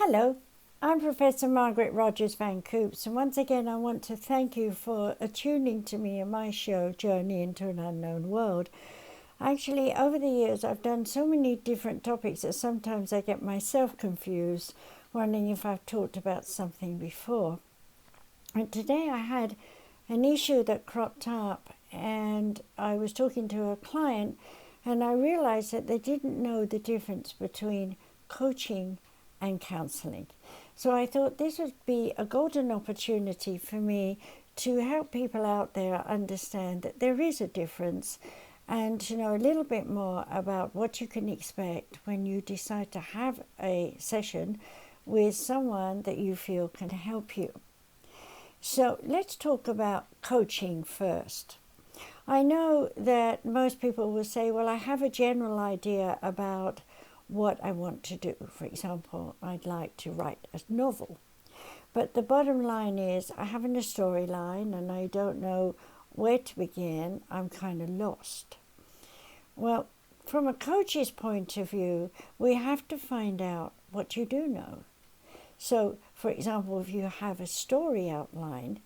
Hello, I'm Professor Margaret Rogers Van Coops, and once again I want to thank you for attuning to me in my show, Journey into an Unknown World. Actually, over the years I've done so many different topics that sometimes I get myself confused, wondering if I've talked about something before. And today I had an issue that cropped up, and I was talking to a client, and I realized that they didn't know the difference between coaching and counseling. So I thought this would be a golden opportunity for me to help people out there understand that there is a difference and to know a little bit more about what you can expect when you decide to have a session with someone that you feel can help you. So let's talk about coaching first. I know that most people will say, well, I have a general idea about what I want to do. For example, I'd like to write a novel. But the bottom line is I haven't a storyline and I don't know where to begin. I'm kind of lost. Well, from a coach's point of view, we have to find out what you do know. So, for example, if you have a story outlined,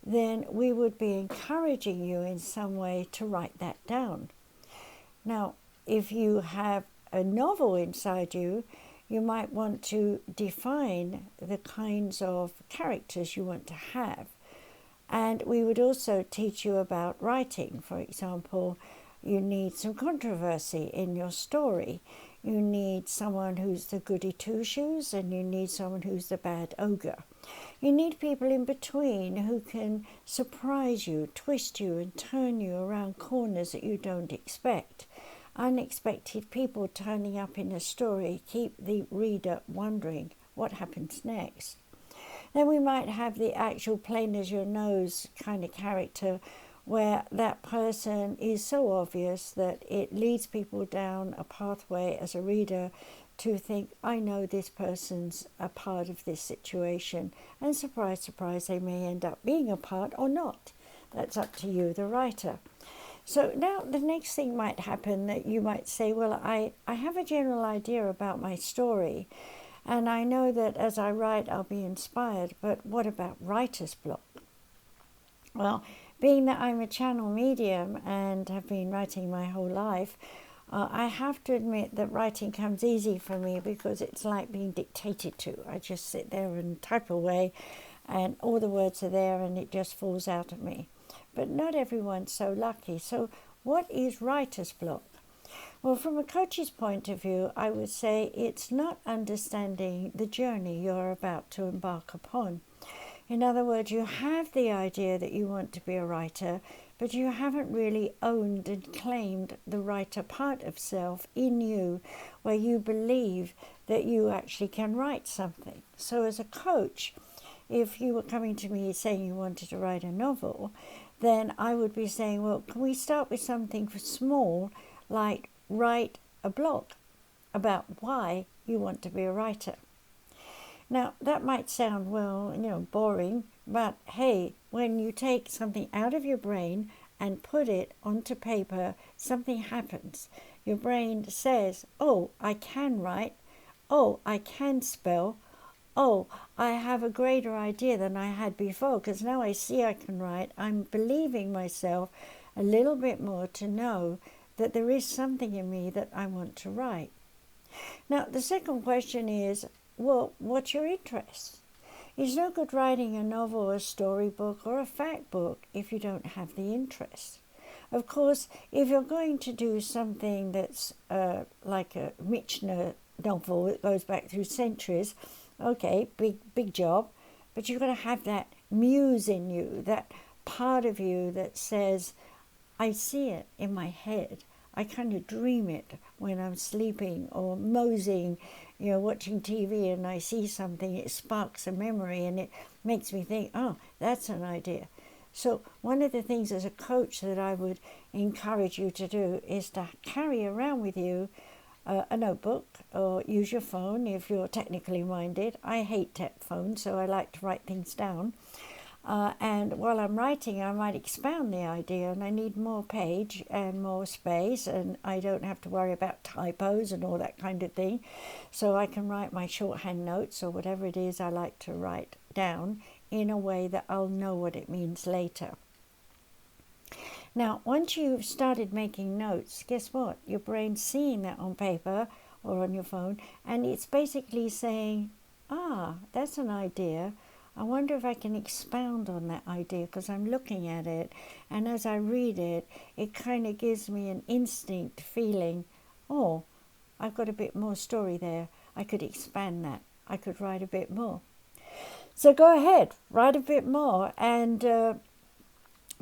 then we would be encouraging you in some way to write that down. Now, if you have a novel inside you, you might want to define the kinds of characters you want to have. And we would also teach you about writing. For example, you need some controversy in your story. You need someone who's the goody two-shoes, and you need someone who's the bad ogre. You need people in between who can surprise you, twist you, and turn you around corners that you don't expect. Unexpected people turning up in a story keep the reader wondering what happens next. Then we might have the actual plain as your nose kind of character, where that person is so obvious that it leads people down a pathway as a reader to think, I know this person's a part of this situation. And surprise, surprise, they may end up being a part or not. That's up to you, the writer. So now the next thing might happen that you might say, well, I have a general idea about my story, and I know that as I write I'll be inspired, but what about writer's block? Well, being that I'm a channel medium and have been writing my whole life, I have to admit that writing comes easy for me because it's like being dictated to. I just sit there and type away and all the words are there and it just falls out of me. But not everyone's so lucky. So what is writer's block? Well, from a coach's point of view, I would say it's not understanding the journey you're about to embark upon. In other words, you have the idea that you want to be a writer, but you haven't really owned and claimed the writer part of self in you, where you believe that you actually can write something. So as a coach, if you were coming to me saying you wanted to write a novel, then I would be saying, well, can we start with something small, like write a blog about why you want to be a writer. Now, that might sound, well, boring, but hey, when you take something out of your brain and put it onto paper, something happens. Your brain says, oh, I can write, oh, I can spell, oh, I have a greater idea than I had before because now I see I can write. I'm believing myself a little bit more to know that there is something in me that I want to write. Now, the second question is, well, what's your interest? It's no good writing a novel, a storybook, or a fact book if you don't have the interest. Of course, if you're going to do something that's like a Michener novel that goes back through centuries, okay, big job, but you've got to have that muse in you, that part of you that says, I see it in my head. I kind of dream it when I'm sleeping or moseying, watching TV, and I see something, it sparks a memory and it makes me think, oh, that's an idea. So one of the things as a coach that I would encourage you to do is to carry around with you a notebook, or use your phone if you're technically minded. I hate tech phones, so I like to write things down. And while I'm writing, I might expound the idea, and I need more page and more space, and I don't have to worry about typos and all that kind of thing. So I can write my shorthand notes or whatever it is I like to write down in a way that I'll know what it means later. Now, once you've started making notes, guess what? Your brain's seeing that on paper or on your phone, and it's basically saying, that's an idea. I wonder if I can expound on that idea because I'm looking at it, and as I read it, it kind of gives me an instinct feeling, oh, I've got a bit more story there. I could expand that. I could write a bit more. So go ahead, write a bit more, and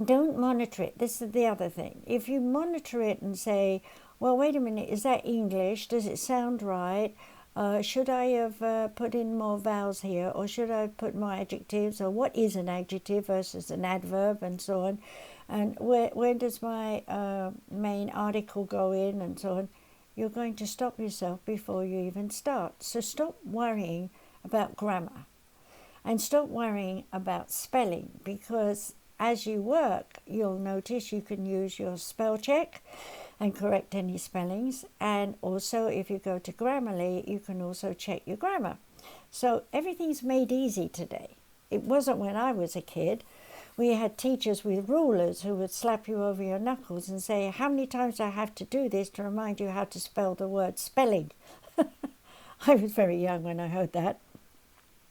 don't monitor it. This is the other thing. If you monitor it and say, well, wait a minute, is that English? Does it sound right? Should I have put in more vowels here, or should I have put more adjectives, or what is an adjective versus an adverb, and so on, and where does my main article go in, and so on. You're going to stop yourself before you even start. So stop worrying about grammar, and stop worrying about spelling, because as you work, you'll notice you can use your spell check and correct any spellings, and also if you go to Grammarly, you can also check your grammar. So everything's made easy today. It wasn't when I was a kid. We had teachers with rulers who would slap you over your knuckles and say, how many times do I have to do this to remind you how to spell the word spelling? I was very young when I heard that.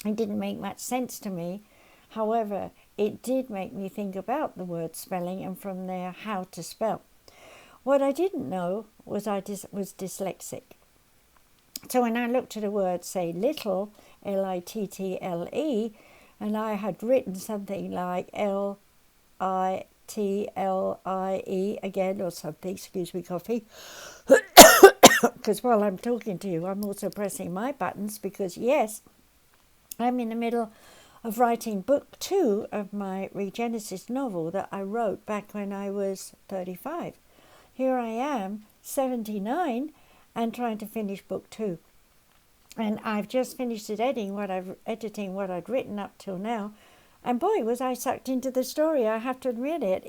It didn't make much sense to me. However, it did make me think about the word spelling, and from there how to spell. What I didn't know was I was dyslexic. So when I looked at a word, say little, Little, and I had written something like Litlie again, or something, excuse me, coffee, because while I'm talking to you, I'm also pressing my buttons, because yes, I'm in the middle of writing book 2 of my Regenesis novel that I wrote back when I was 35. Here I am, 79, and trying to finish book 2. And I've just finished editing what I'd written up till now. And boy, was I sucked into the story. I have to admit it.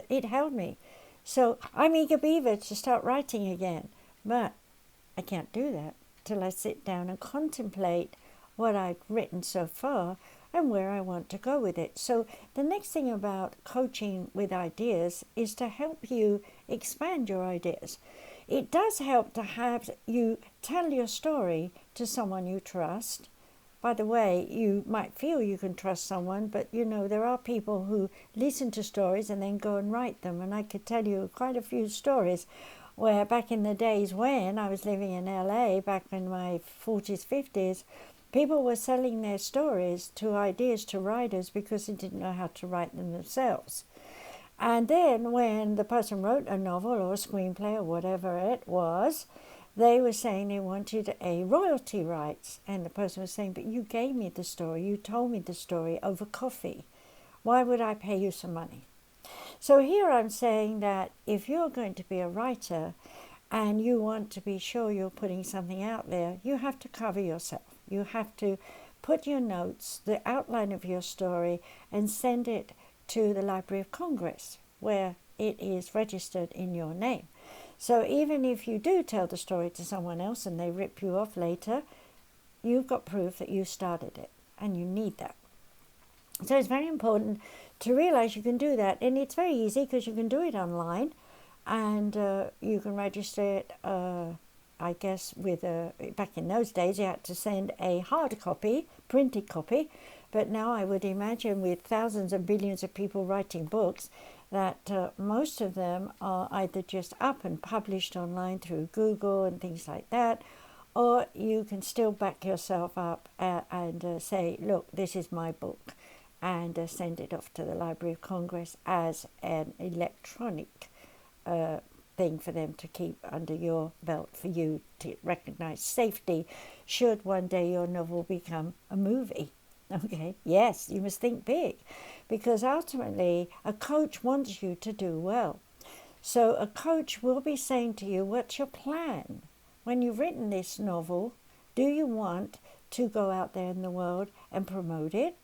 It held me. So I'm eager beaver to start writing again. But I can't do that till I sit down and contemplate what I've written so far and where I want to go with it. So the next thing about coaching with ideas is to help you expand your ideas. It does help to have you tell your story to someone you trust. By the way, you might feel you can trust someone, but you know, there are people who listen to stories and then go and write them. And I could tell you quite a few stories where back in the days when I was living in LA, back in my 40s, 50s, people were selling their stories to ideas to writers because they didn't know how to write them themselves. And then when the person wrote a novel or a screenplay or whatever it was, they were saying they wanted a royalty rights. And the person was saying, but you gave me the story, you told me the story over coffee. Why would I pay you some money? So here I'm saying that if you're going to be a writer and you want to be sure you're putting something out there, you have to cover yourself. You have to put your notes, the outline of your story, and send it to the Library of Congress, where it is registered in your name. So even if you do tell the story to someone else and they rip you off later, you've got proof that you started it, and you need that. So it's very important to realize you can do that, and it's very easy because you can do it online, and you can register it, I guess, with back in those days you had to send a hard copy, printed copy, but now I would imagine with thousands and billions of people writing books that most of them are either just up and published online through Google and things like that, or you can still back yourself up and say, look, this is my book, and send it off to the Library of Congress as an electronic thing for them to keep under your belt for you to recognize safety should one day your novel become a movie. Okay, yes, you must think big, because ultimately a coach wants you to do well. So a coach will be saying to you, what's your plan? When you've written this novel, do you want to go out there in the world and promote it?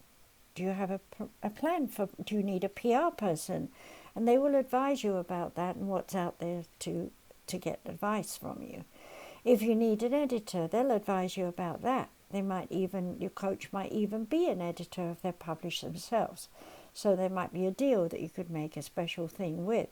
Do you have a plan for, do you need a PR person? And they will advise you about that and what's out there to get advice from you. If you need an editor, they'll advise you about that. Your coach might even be an editor if they're published themselves. So there might be a deal that you could make a special thing with.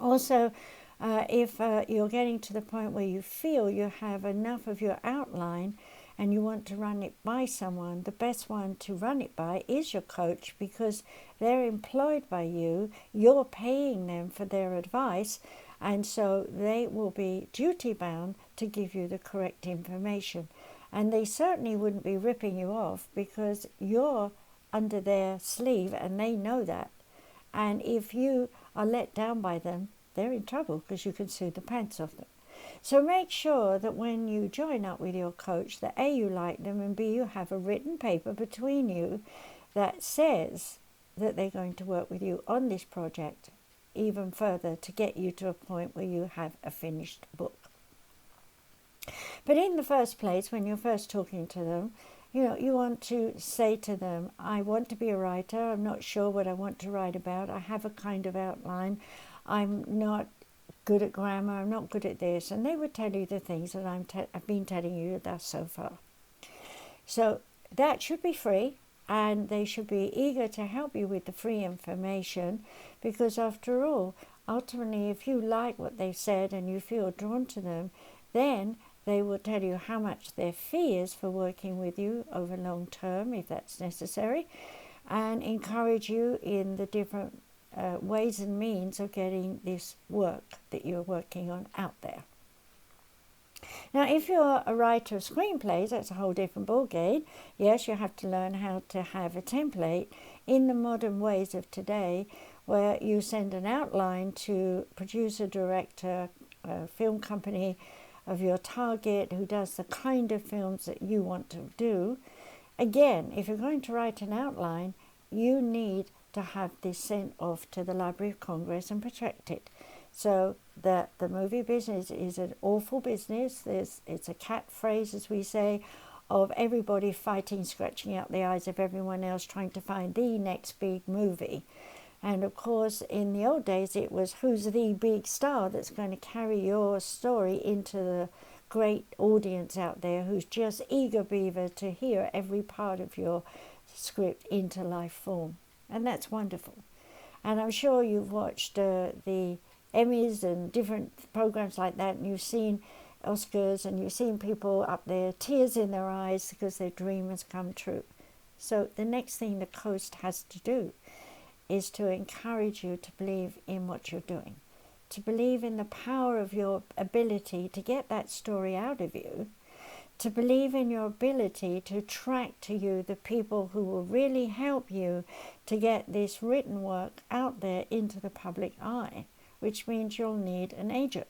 Also, if you're getting to the point where you feel you have enough of your outline and you want to run it by someone, the best one to run it by is your coach, because they're employed by you, you're paying them for their advice, and so they will be duty bound to give you the correct information. And they certainly wouldn't be ripping you off because you're under their sleeve and they know that. And if you are let down by them, they're in trouble because you can sue the pants off them. So make sure that when you join up with your coach, that A, you like them, and B, you have a written paper between you that says that they're going to work with you on this project even further to get you to a point where you have a finished book. But in the first place, when you're first talking to them, you want to say to them, I want to be a writer. I'm not sure what I want to write about. I have a kind of outline. I'm not good at grammar. I'm not good at this. And they would tell you the things that I've been telling you thus so far. So that should be free, and they should be eager to help you with the free information, because after all, ultimately, if you like what they've said and you feel drawn to them, then they will tell you how much their fee is for working with you over long term, if that's necessary, and encourage you in the different ways and means of getting this work that you're working on out there. Now, if you're a writer of screenplays, that's a whole different ballgame. Yes, you have to learn how to have a template in the modern ways of today, where you send an outline to producer, director, film company of your target who does the kind of films that you want to do. Again, if you're going to write an outline, you need to have this sent off to the Library of Congress and protect it. So the movie business is an awful business. It's a cat phrase, as we say, of everybody fighting, scratching out the eyes of everyone else, trying to find the next big movie. And of course, in the old days, it was who's the big star that's going to carry your story into the great audience out there who's just eager beaver to hear every part of your script into life form. And that's wonderful. And I'm sure you've watched the Emmys and different programs like that, and you've seen Oscars, and you've seen people up there, tears in their eyes because their dream has come true. So the next thing the Coast has to do is to encourage you to believe in what you're doing, to believe in the power of your ability to get that story out of you, to believe in your ability to attract to you the people who will really help you to get this written work out there into the public eye, which means you'll need an agent.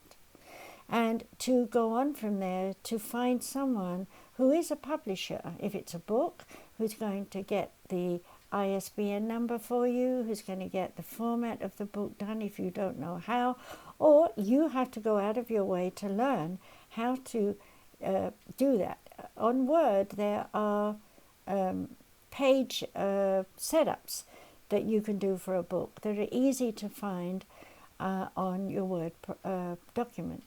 And to go on from there to find someone who is a publisher, if it's a book, who's going to get the ISBN number for you, who's going to get the format of the book done if you don't know how, or you have to go out of your way to learn how to do that. On Word, there are page setups that you can do for a book that are easy to find on your Word document.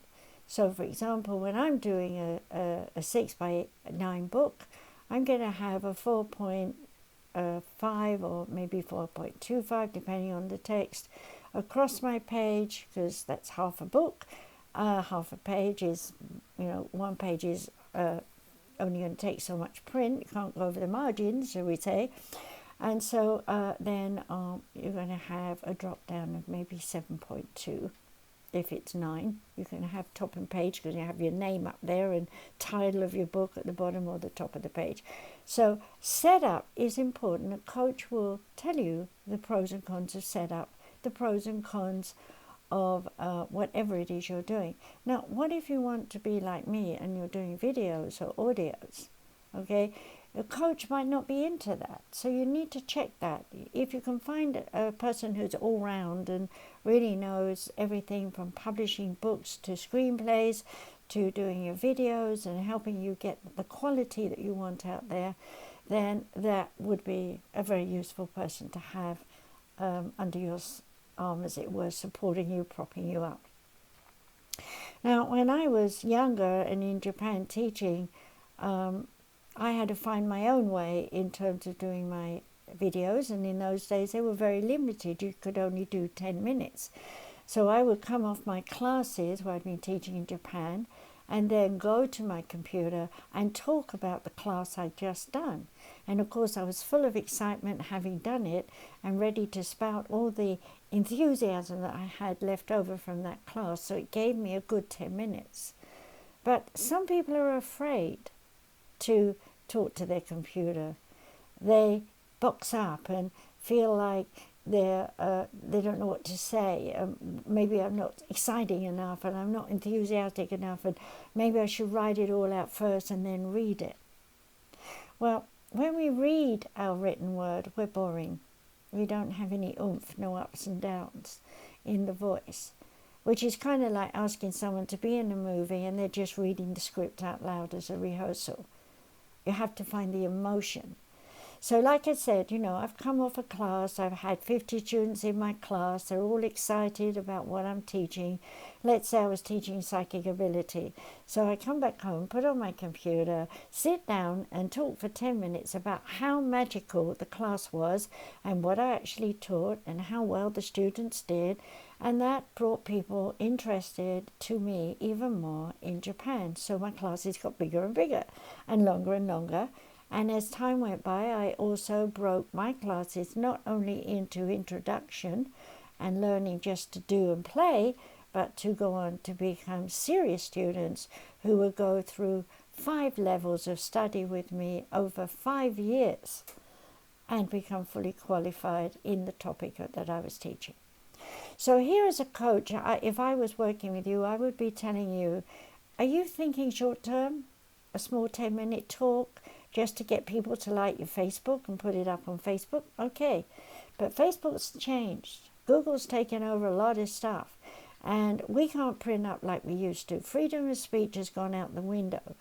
So, for example, when I'm doing a 6x9 book, I'm going to have a 4.5 or maybe 4.25, depending on the text, across my page, because that's half a book. Half a page is, one page is only going to take so much print. You can't go over the margins, shall we say. And so then you're going to have a drop down of maybe 7.2. If it's 9, you're going to have top and page because you have your name up there and title of your book at the bottom or the top of the page. So setup is important. A coach will tell you the pros and cons of setup, the pros and cons of whatever it is you're doing. Now, what if you want to be like me and you're doing videos or audios? Okay, a coach might not be into that, so you need to check that. If you can find a person who's all round and really knows everything from publishing books to screenplays to doing your videos and helping you get the quality that you want out there, then that would be a very useful person to have under your arm, as it were, supporting you, propping you up. Now, when I was younger and in Japan teaching, I had to find my own way in terms of doing my videos, and in those days they were very limited. You could only do 10 minutes. So I would come off my classes where I'd been teaching in Japan and then go to my computer and talk about the class I'd just done. And of course I was full of excitement having done it and ready to spout all the enthusiasm that I had left over from that class. So it gave me a good 10 minutes. But some people are afraid to talk to their computer. They box up and feel like they don't know what to say. Maybe I'm not exciting enough and I'm not enthusiastic enough, and maybe I should write it all out first and then read it. Well, when we read our written word, we're boring. We don't have any oomph, no ups and downs in the voice, which is kind of like asking someone to be in a movie and they're just reading the script out loud as a rehearsal. You have to find the emotion. So like I said, I've come off a class, I've had 50 students in my class, they're all excited about what I'm teaching. Let's say I was teaching psychic ability. So I come back home, put on my computer, sit down and talk for 10 minutes about how magical the class was and what I actually taught and how well the students did. And that brought people interested to me even more in Japan. So my classes got bigger and bigger and longer. And as time went by, I also broke my classes not only into introduction and learning just to do and play, but to go on to become serious students who would go through 5 levels of study with me over 5 years and become fully qualified in the topic that I was teaching. So here as a coach, if I was working with you, I would be telling you, are you thinking short term? A small 10-minute talk just to get people to like your Facebook and put it up on Facebook? Okay, but Facebook's changed. Google's taken over a lot of stuff, and we can't print up like we used to. Freedom of speech has gone out the window.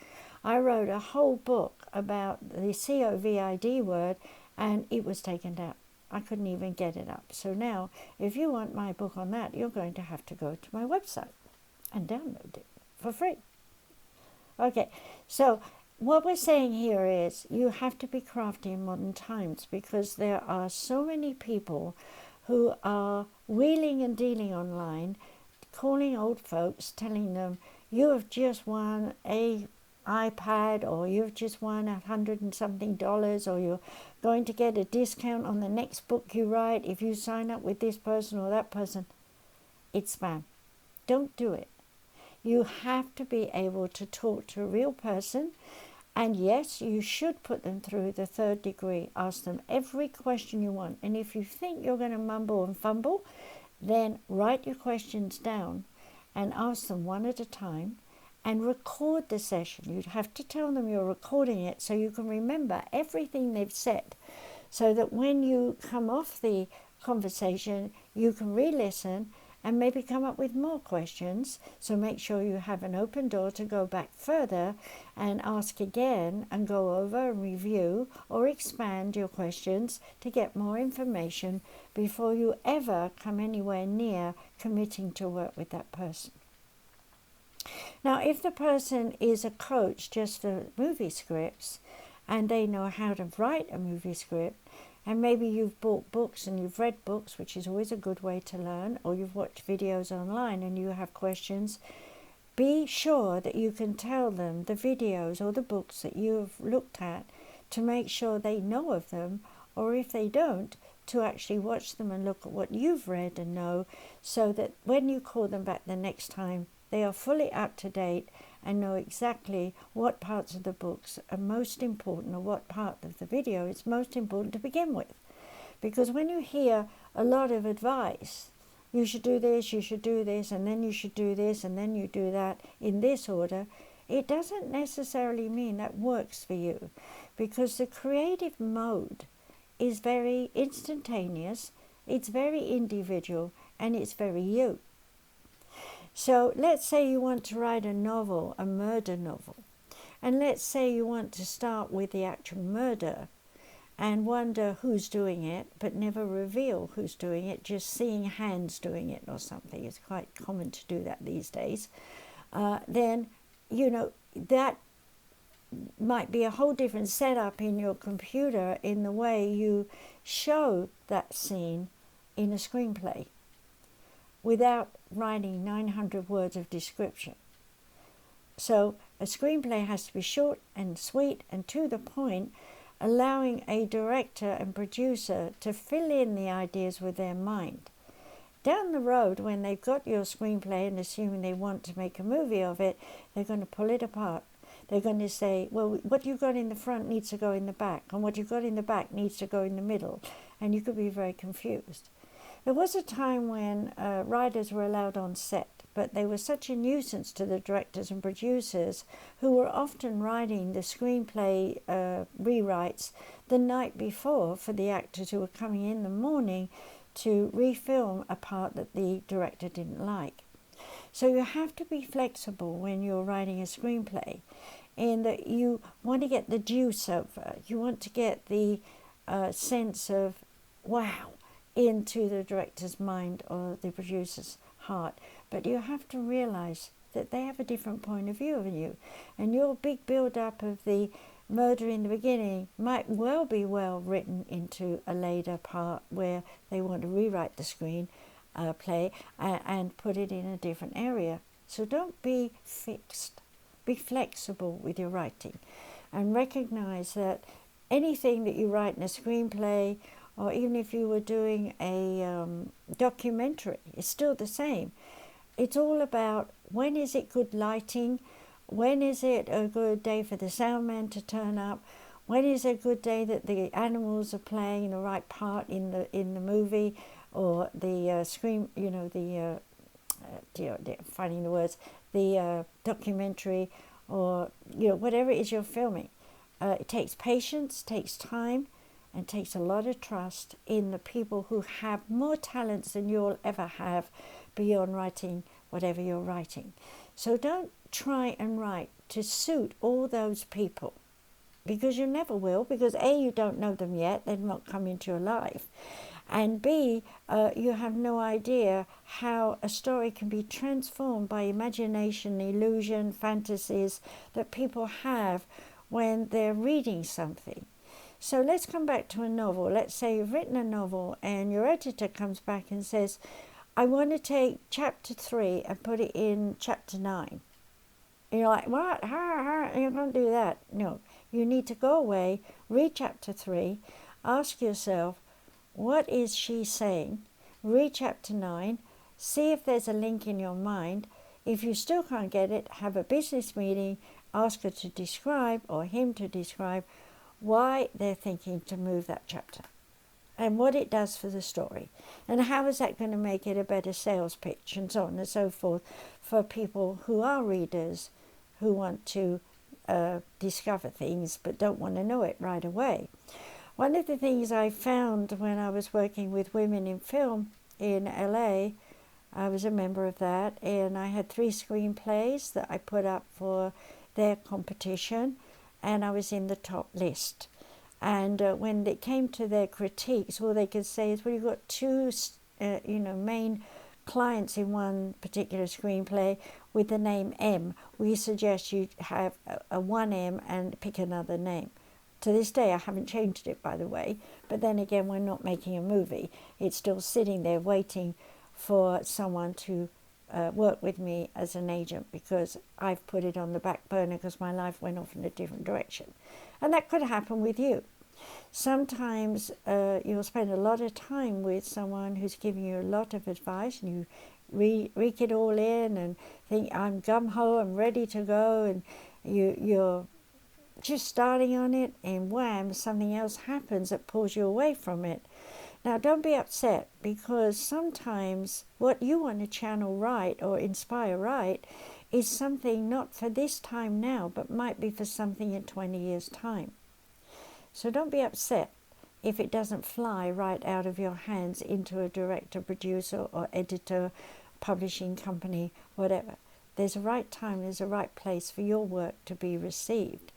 I wrote a whole book about the COVID word, and it was taken down. I couldn't even get it up. So now, if you want my book on that, you're going to have to go to my website and download it for free. Okay, so what we're saying here is you have to be crafty in modern times, because there are so many people who are wheeling and dealing online, calling old folks, telling them, you have just won a iPad, or you've just won $100 and something, or you're going to get a discount on the next book you write if you sign up with this person or that person. It's spam. Don't do it. You have to be able to talk to a real person, and yes, you should put them through the 3rd degree. Ask them every question you want, and if you think you're going to mumble and fumble, then write your questions down and ask them one at a time and record the session. You'd have to tell them you're recording it so you can remember everything they've said, so that when you come off the conversation, you can re-listen and maybe come up with more questions. So make sure you have an open door to go back further and ask again and go over and review or expand your questions to get more information before you ever come anywhere near committing to work with that person. Now, if the person is a coach just for movie scripts and they know how to write a movie script, and maybe you've bought books and you've read books, which is always a good way to learn, or you've watched videos online and you have questions, be sure that you can tell them the videos or the books that you've looked at to make sure they know of them, or if they don't, to actually watch them and look at what you've read and know, so that when you call them back the next time, they are fully up to date and know exactly what parts of the books are most important, or what part of the video is most important to begin with. Because when you hear a lot of advice, you should do this, you should do this, and then you should do this, and then you do that in this order, it doesn't necessarily mean that works for you, because the creative mode is very instantaneous, it's very individual, and it's very you. So let's say you want to write a novel, a murder novel, And let's say you want to start with the actual murder and wonder who's doing it, but never reveal who's doing it, just seeing hands doing it or something. It's quite common to do that these days. Then, that might be a whole different setup in your computer in the way you show that scene in a screenplay without writing 900 words of description. So a screenplay has to be short and sweet and to the point, allowing a director and producer to fill in the ideas with their mind. Down the road, when they've got your screenplay and assuming they want to make a movie of it, they're going to pull it apart. They're going to say, well, what you got in the front needs to go in the back, and what you got in the back needs to go in the middle, and you could be very confused. There was a time when writers were allowed on set, but they were such a nuisance to the directors and producers who were often writing the screenplay rewrites the night before for the actors who were coming in the morning to refilm a part that the director didn't like. So you have to be flexible when you're writing a screenplay, in that you want to get the juice over. You want to get the sense of wow into the director's mind or the producer's heart. But you have to realize that they have a different point of view of you. And your big build-up of the murder in the beginning might well be well written into a later part where they want to rewrite the screen play and put it in a different area. So don't be fixed. Be flexible with your writing and recognize that anything that you write in a screenplay, or even if you were doing a documentary, it's still the same. It's all about when is it good lighting, when is it a good day for the sound man to turn up, when is a good day that the animals are playing the right part in the movie, or the finding the words, the documentary, or whatever it is you're filming. It takes patience, takes time, and takes a lot of trust in the people who have more talents than you'll ever have beyond writing whatever you're writing. So don't try and write to suit all those people, because you never will, because A, you don't know them yet, they've not come into your life, and B, you have no idea how a story can be transformed by imagination, illusion, fantasies that people have when they're reading something. So let's come back to a novel. Let's say you've written a novel and your editor comes back and says, I want to take chapter 3 and put it in chapter 9. And you're like, what? You don't do that. No, you need to go away, read chapter 3, ask yourself, what is she saying? Read chapter 9, see if there's a link in your mind. If you still can't get it, have a business meeting, ask her to describe, or him to describe, why they're thinking to move that chapter and what it does for the story, and how is that going to make it a better sales pitch, and so on and so forth, for people who are readers who want to discover things but don't want to know it right away. One of the things I found when I was working with women in film in LA, I was a member of that, and I had 3 screenplays that I put up for their competition, and I was in the top list. And when it came to their critiques, all they could say is, well, you've got 2 main clients in one particular screenplay with the name M. We suggest you have a 1M and pick another name. To this day, I haven't changed it, by the way. But then again, we're not making a movie. It's still sitting there waiting for someone to work with me as an agent, because I've put it on the back burner because my life went off in a different direction. And that could happen with you. Sometimes you'll spend a lot of time with someone who's giving you a lot of advice, and you reek it all in and think, I'm gung-ho, I'm ready to go, and you're just starting on it, and wham, something else happens that pulls you away from it. Now, don't be upset, because sometimes what you want to channel right or inspire right is something not for this time now, but might be for something in 20 years' time. So don't be upset if it doesn't fly right out of your hands into a director, producer, or editor, publishing company, whatever. There's a right time, there's a right place for your work to be received.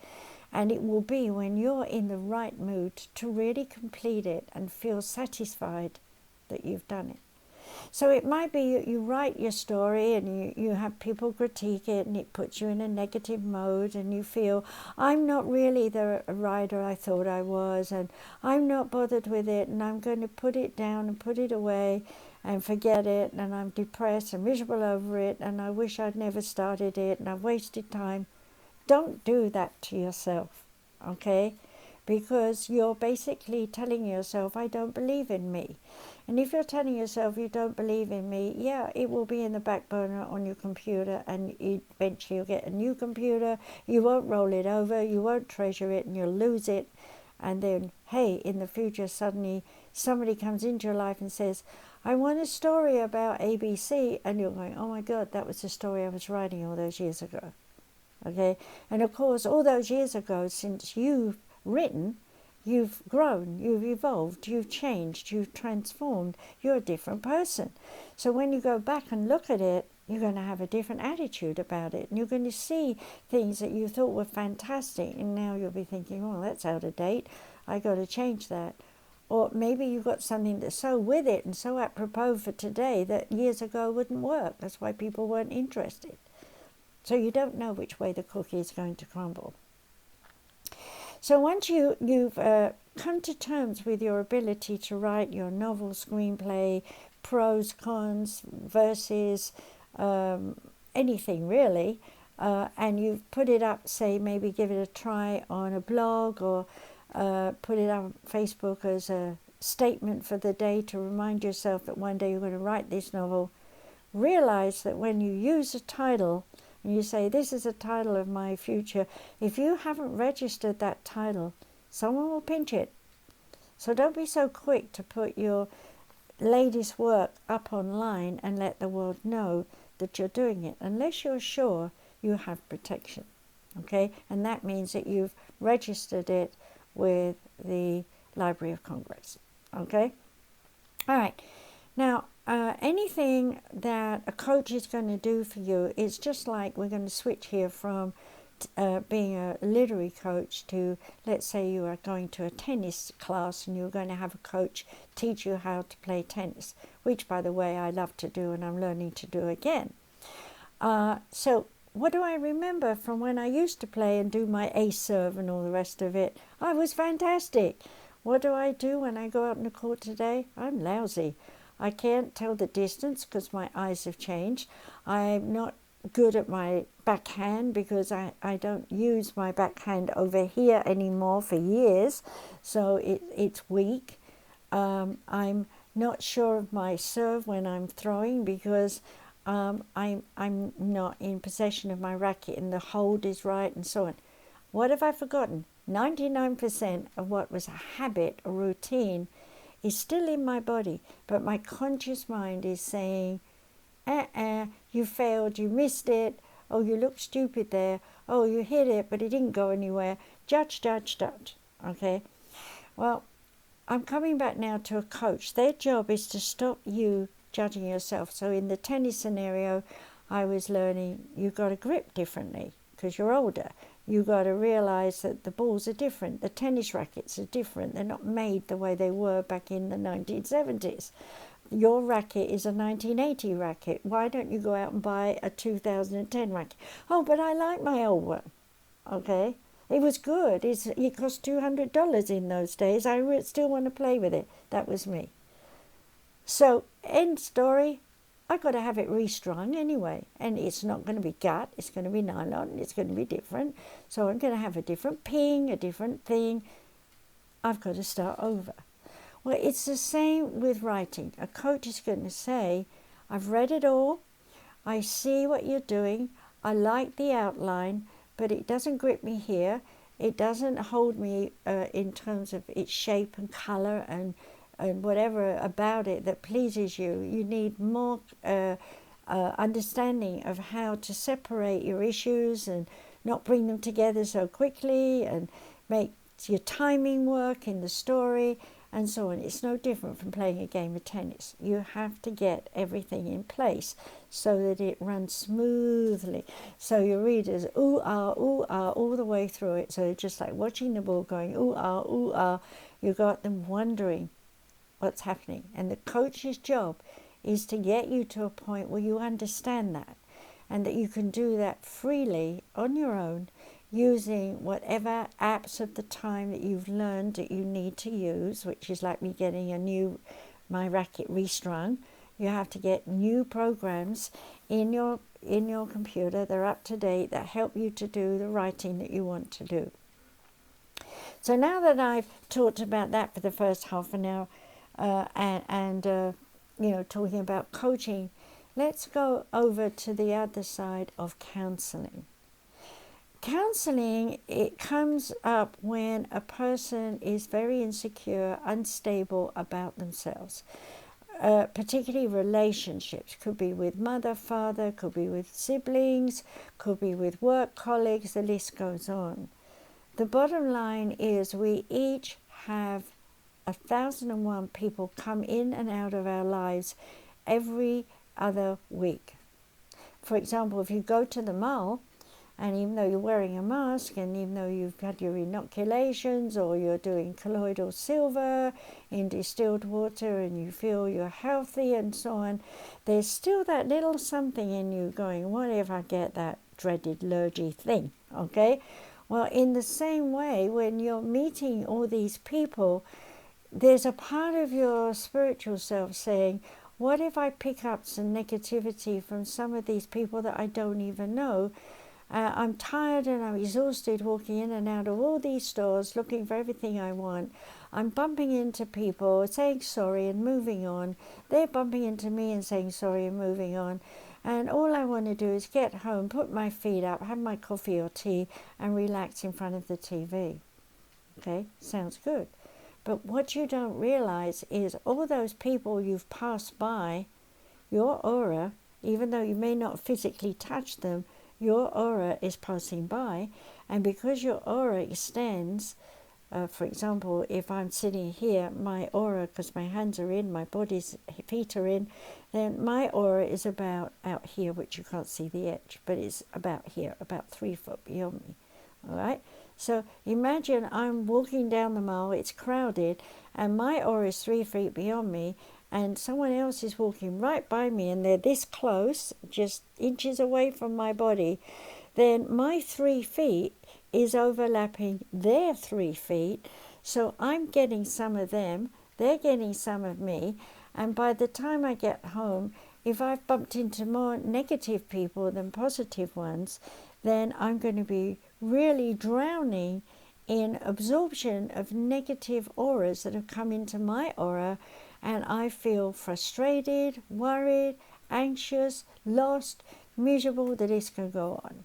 And it will be when you're in the right mood to really complete it and feel satisfied that you've done it. So it might be you write your story and you have people critique it and it puts you in a negative mode and you feel, I'm not really the writer I thought I was, and I'm not bothered with it, and I'm going to put it down and put it away and forget it, and I'm depressed and miserable over it, and I wish I'd never started it, and I've wasted time. Don't do that to yourself, okay? Because you're basically telling yourself, I don't believe in me. And if you're telling yourself you don't believe in me, yeah, it will be in the back burner on your computer, and eventually you'll get a new computer. You won't roll it over, you won't treasure it, and you'll lose it. And then, hey, in the future, suddenly somebody comes into your life and says, I want a story about ABC. And you're going, oh my God, that was the story I was writing all those years ago. Okay? And of course, all those years ago, since you've written, you've grown, you've evolved, you've changed, you've transformed, you're a different person. So when you go back and look at it, you're going to have a different attitude about it. And you're going to see things that you thought were fantastic, and now you'll be thinking, oh, that's out of date, I got to change that. Or maybe you've got something that's so with it and so apropos for today that years ago wouldn't work. That's why people weren't interested. So you don't know which way the cookie is going to crumble. So once you've come to terms with your ability to write your novel, screenplay, prose, cons, verses, anything really, and you've put it up, say maybe give it a try on a blog, or put it up on Facebook as a statement for the day to remind yourself that one day you're going to write this novel, realize that when you use a title, and you say, this is the title of my future, if you haven't registered that title, someone will pinch it. So don't be so quick to put your latest work up online and let the world know that you're doing it, unless you're sure you have protection. Okay? And that means that you've registered it with the Library of Congress. Okay? All right. Now, anything that a coach is going to do for you is just like, we're going to switch here from being a literary coach to, let's say you are going to a tennis class and you're going to have a coach teach you how to play tennis, which, by the way, I love to do and I'm learning to do again. So what do I remember from when I used to play and do my ace serve and all the rest of it? I was fantastic. What do I do when I go out in the court today? I'm lousy. I can't tell the distance because my eyes have changed. I'm not good at my backhand because I don't use my backhand over here anymore for years, so it's weak. I'm not sure of my serve when I'm throwing because I'm not in possession of my racket and the hold is right and so on. What have I forgotten? 99% of what was a habit, a routine, is still in my body, but my conscious mind is saying, you failed, you missed it, oh, you look stupid there, oh, you hit it, but it didn't go anywhere, judge, okay? Well, I'm coming back now to a coach. Their job is to stop you judging yourself. So in the tennis scenario, I was learning you've got to grip differently because you're older. You've got to realize that the balls are different, the tennis rackets are different, they're not made the way they were back in the 1970s. Your racket is a 1980 racket. Why don't you go out and buy a 2010 racket? Oh, but I like my old one. Okay, it was good. It cost $200 in those days. I still want to play with it. That was me. So, end story. I got to have it restrung anyway, and it's not going to be gut, it's going to be nylon, it's going to be different. So I'm going to have a different ping, a different thing. I've got to start over. Well, it's the same with writing. A coach is going to say, I've read it all, I see what you're doing, I like the outline, but it doesn't grip me here, it doesn't hold me in terms of its shape and colour and whatever about it that pleases you. You need more understanding of how to separate your issues and not bring them together so quickly and make your timing work in the story and so on. It's no different from playing a game of tennis. You have to get everything in place so that it runs smoothly. So your readers ooh ah all the way through it. So it's just like watching the ball going ooh ah. You got them wondering what's happening. And the coach's job is to get you to a point where you understand that, and that you can do that freely on your own, using whatever apps of the time that you've learned that you need to use, which is like me getting my racket restrung. You have to get new programs in your computer. They're up to date, that help you to do the writing that you want to do. So now that I've talked about that for the first half an hour, talking about coaching, let's go over to the other side of counseling. Counseling, it comes up when a person is very insecure, unstable about themselves, particularly relationships. Could be with mother, father, could be with siblings, could be with work colleagues, the list goes on. The bottom line is we each have 1,001 people come in and out of our lives every other week. For example, if you go to the mall, and even though you're wearing a mask, and even though you've had your inoculations, or you're doing colloidal silver in distilled water, and you feel you're healthy and so on, there's still that little something in you going, what if I get that dreaded allergy thing, okay? Well, in the same way, when you're meeting all these people, there's a part of your spiritual self saying, what if I pick up some negativity from some of these people that I don't even know? I'm tired and I'm exhausted walking in and out of all these stores looking for everything I want. I'm bumping into people, saying sorry and moving on. They're bumping into me and saying sorry and moving on. And all I want to do is get home, put my feet up, have my coffee or tea, and relax in front of the TV. Okay, sounds good. But what you don't realize is all those people you've passed by, your aura, even though you may not physically touch them, your aura is passing by. And because your aura extends, for example, if I'm sitting here, my aura, because my hands are in, my feet are in, then my aura is about out here, which you can't see the edge, but it's about here, about 3 foot beyond me. All right? So imagine I'm walking down the mall, it's crowded, and my aura is 3 feet beyond me, and someone else is walking right by me, and they're this close, just inches away from my body, then my 3 feet is overlapping their 3 feet, so I'm getting some of them, they're getting some of me, and by the time I get home, if I've bumped into more negative people than positive ones, then I'm going to be really drowning in absorption of negative auras that have come into my aura, and I feel frustrated, worried, anxious, lost, miserable. The list can go on.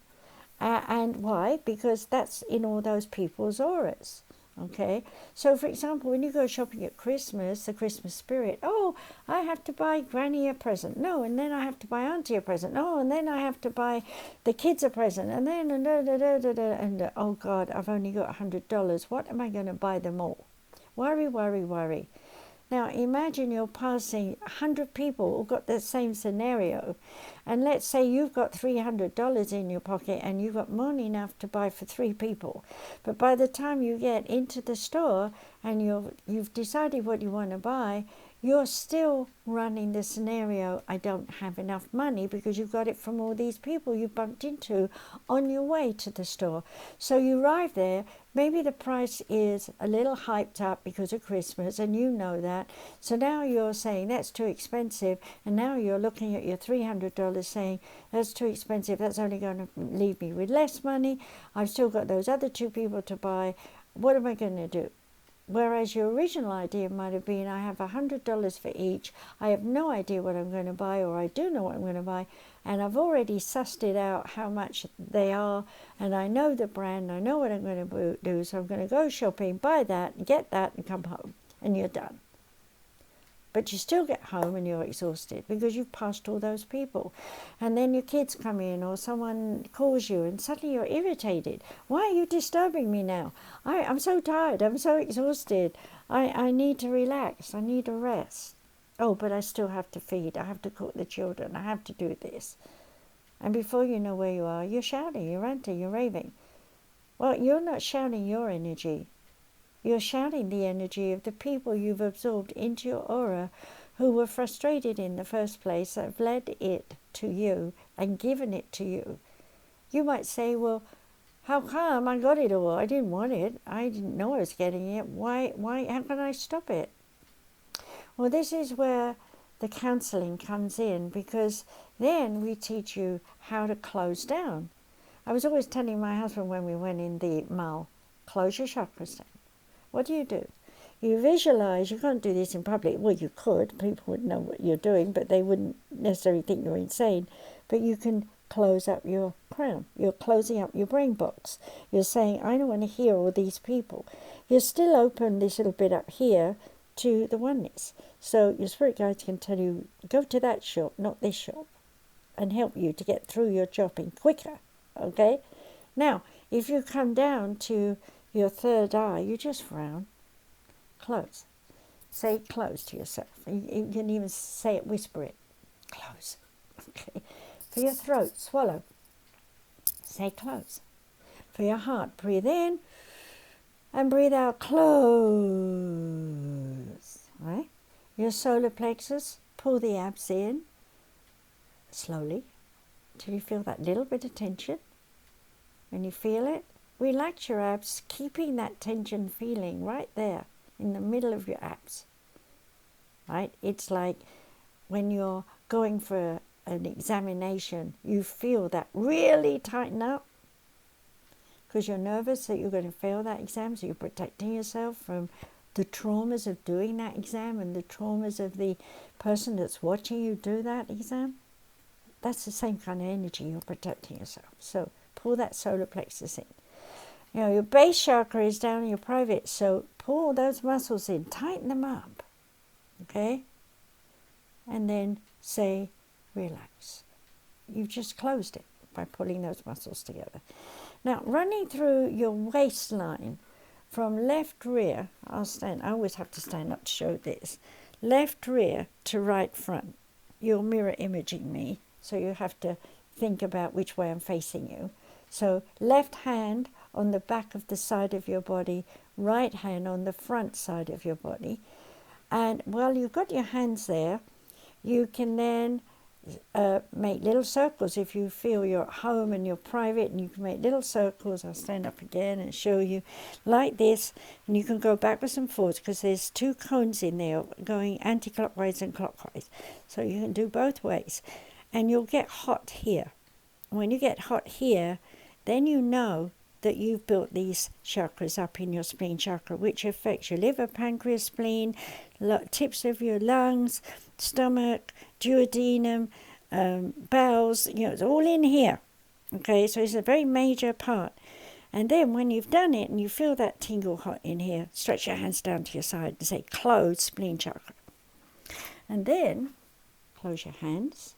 And why? Because that's in all those people's auras. Okay, so for example, when you go shopping at Christmas, the Christmas spirit, oh, I have to buy Granny a present. No, and then I have to buy Auntie a present. No, and then I have to buy the kids a present. And then, and oh God, I've only got $100. What am I going to buy them all? Worry, worry, worry. Now imagine you're passing 100 people who've got the same scenario, and let's say you've got $300 in your pocket and you've got money enough to buy for 3 people. But by the time you get into the store and you've decided what you want to buy, you're still running the scenario, I don't have enough money, because you've got it from all these people you bumped into on your way to the store. So you arrive there, maybe the price is a little hyped up because of Christmas, and you know that. So now you're saying that's too expensive, and now you're looking at your $300 saying that's too expensive, that's only going to leave me with less money. I've still got those other 2 people to buy. What am I going to do? Whereas your original idea might have been, I have $100 for each, I have no idea what I'm going to buy, or I do know what I'm going to buy, and I've already sussed it out how much they are, and I know the brand, I know what I'm going to do, so I'm going to go shopping, buy that, get that, and come home, and you're done. But you still get home and you're exhausted because you've passed all those people. And then your kids come in or someone calls you and suddenly you're irritated. Why are you disturbing me now? I'm so tired. I'm so exhausted. I need to relax. I need a rest. Oh, but I still have to feed. I have to cook the children. I have to do this. And before you know where you are, you're shouting, you're ranting, you're raving. Well, you're not shouting your energy. You're shouting the energy of the people you've absorbed into your aura who were frustrated in the first place, that have led it to you and given it to you. You might say, well, how come I got it all? I didn't want it. I didn't know I was getting it. Why, how can I stop it? Well, this is where the counseling comes in, because then we teach you how to close down. I was always telling my husband when we went in the mall, close your chakras down. What do? You visualize. You can't do this in public. Well, you could. People would know what you're doing, but they wouldn't necessarily think you're insane. But you can close up your crown. You're closing up your brain box. You're saying, I don't want to hear all these people. You're still open this little bit up here to the oneness. So your spirit guides can tell you, go to that shop, not this shop, and help you to get through your shopping quicker. Okay? Now, if you come down to your third eye, you just frown. Close. Say close to yourself. You can even say it, whisper it. Close. Okay. For your throat, swallow. Say close. For your heart, breathe in and breathe out. Close. Right? Your solar plexus, pull the abs in slowly till you feel that little bit of tension. When you feel it, relax your abs, keeping that tension feeling right there in the middle of your abs. Right? It's like when you're going for an examination, you feel that really tighten up because you're nervous that you're going to fail that exam, so you're protecting yourself from the traumas of doing that exam and the traumas of the person that's watching you do that exam. That's the same kind of energy. You're protecting yourself. So pull that solar plexus in. You know, your base chakra is down in your private, so pull those muscles in, tighten them up, okay? And then say, relax. You've just closed it by pulling those muscles together. Now, running through your waistline from left rear, I always have to stand up to show this, left rear to right front. You're mirror imaging me, so you have to think about which way I'm facing you. So left hand on the back of the side of your body, right hand on the front side of your body. And while you've got your hands there, you can then make little circles if you feel you're at home and you're private, and you can make little circles. I'll stand up again and show you like this, and you can go backwards and forwards because there's two cones in there going anti-clockwise and clockwise. So you can do both ways, and you'll get hot here. When you get hot here, then you know that you've built these chakras up in your spleen chakra, which affects your liver, pancreas, spleen, tips of your lungs, stomach, duodenum, bowels, it's all in here. Okay, so it's a very major part. And then when you've done it and you feel that tingle hot in here, stretch your hands down to your side and say, close spleen chakra. And then close your hands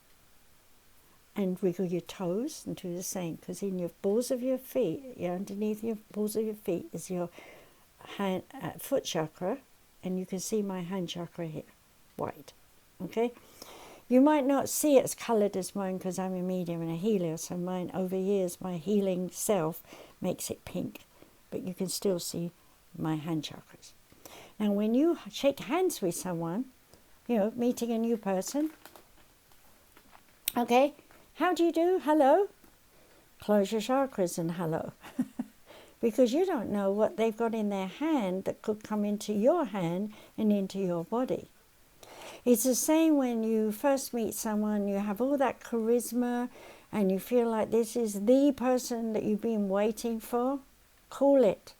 and wiggle your toes and do the same, because in your balls of your feet, underneath your balls of your feet is your foot chakra, and you can see my hand chakra here, white. Okay, you might not see it as coloured as mine because I'm a medium and a healer, so mine over years, my healing self makes it pink, but you can still see my hand chakras. Now when you shake hands with someone, meeting a new person, okay, how do you do? Hello? Close your chakras and hello. Because you don't know what they've got in their hand that could come into your hand and into your body. It's the same when you first meet someone, you have all that charisma and you feel like this is the person that you've been waiting for. Cool it.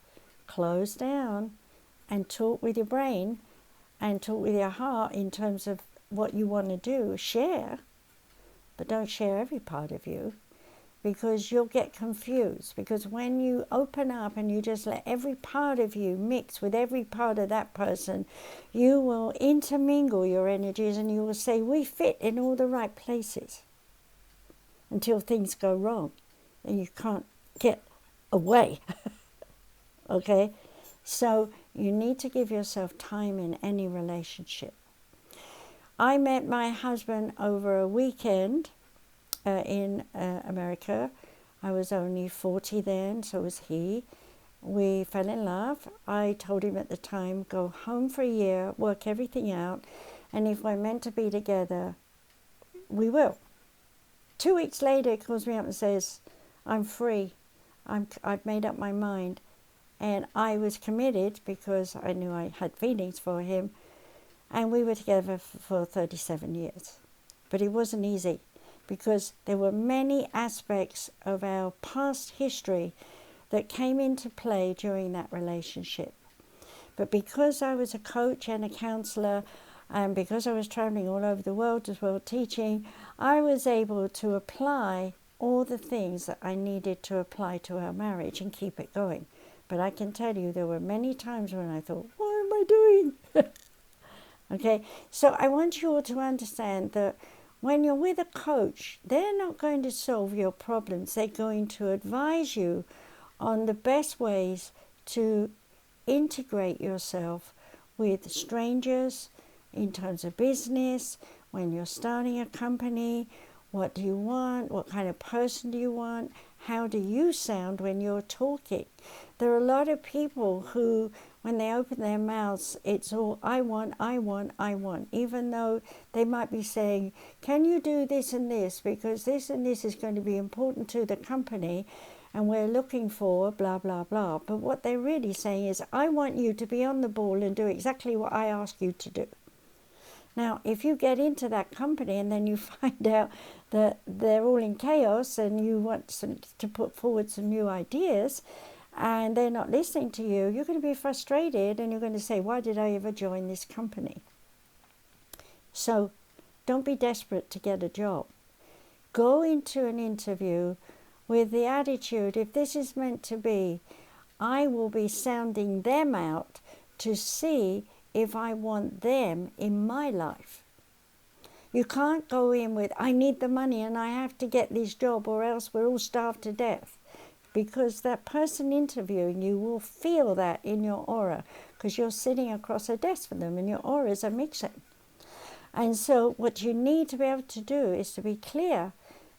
Close down and talk with your brain and talk with your heart in terms of what you want to do. Share. But don't share every part of you, because you'll get confused. Because when you open up and you just let every part of you mix with every part of that person, you will intermingle your energies and you will say, we fit in all the right places, until things go wrong and you can't get away. Okay? So you need to give yourself time in any relationship. I met my husband over a weekend in America. I was only 40 then, so was he. We fell in love. I told him at the time, go home for a year, work everything out, and if we're meant to be together, we will. 2 weeks later, he calls me up and says, I'm free. I've made up my mind. And I was committed because I knew I had feelings for him. And we were together for 37 years. But it wasn't easy, because there were many aspects of our past history that came into play during that relationship. But because I was a coach and a counselor, and because I was traveling all over the world as well teaching, I was able to apply all the things that I needed to apply to our marriage and keep it going. But I can tell you there were many times when I thought, what am I doing? Okay, so I want you all to understand that when you're with a coach, they're not going to solve your problems. They're going to advise you on the best ways to integrate yourself with strangers in terms of business, when you're starting a company. What do you want? What kind of person do you want? How do you sound when you're talking? There are a lot of people who, when they open their mouths, it's all, I want, I want, I want. Even though they might be saying, can you do this and this? Because this and this is going to be important to the company, and we're looking for blah, blah, blah. But what they're really saying is, I want you to be on the ball and do exactly what I ask you to do. Now, if you get into that company and then you find out that they're all in chaos and you want to put forward some new ideas and they're not listening to you, you're going to be frustrated and you're going to say, why did I ever join this company? So don't be desperate to get a job. Go into an interview with the attitude, if this is meant to be, I will be sounding them out to see if I want them in my life. You can't go in with, I need the money and I have to get this job or else we're all starved to death. Because that person interviewing you will feel that in your aura, because you're sitting across a desk from them and your auras are mixing. And so what you need to be able to do is to be clear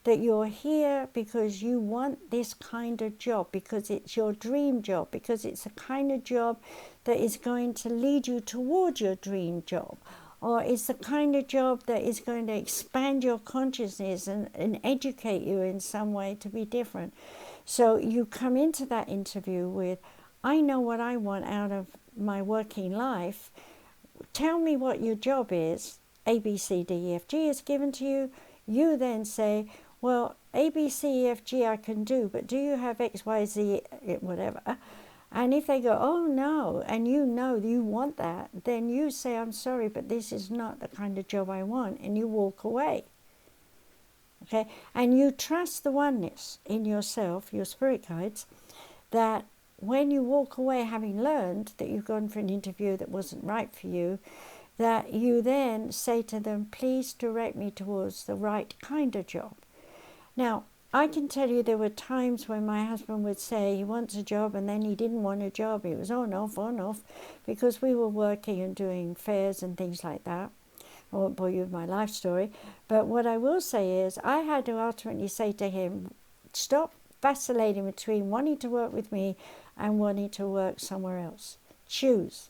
that you're here because you want this kind of job, because it's your dream job, because it's a kind of job that is going to lead you towards your dream job, or it's the kind of job that is going to expand your consciousness and educate you in some way to be different. So you come into that interview with, I know what I want out of my working life. Tell me what your job is. A, B, C, D, E, F, G is given to you. You then say, well, A, B, C, E, F, G I can do, but do you have X, Y, Z, whatever? And if they go, oh no, and you know you want that, then you say, I'm sorry, but this is not the kind of job I want, and you walk away. Okay? And you trust the oneness in yourself, your spirit guides, that when you walk away having learned that you've gone for an interview that wasn't right for you, that you then say to them, please direct me towards the right kind of job. Now, I can tell you there were times when my husband would say he wants a job and then he didn't want a job. He was on, off, because we were working and doing fairs and things like that. I won't bore you with my life story. But what I will say is I had to ultimately say to him, stop vacillating between wanting to work with me and wanting to work somewhere else. Choose.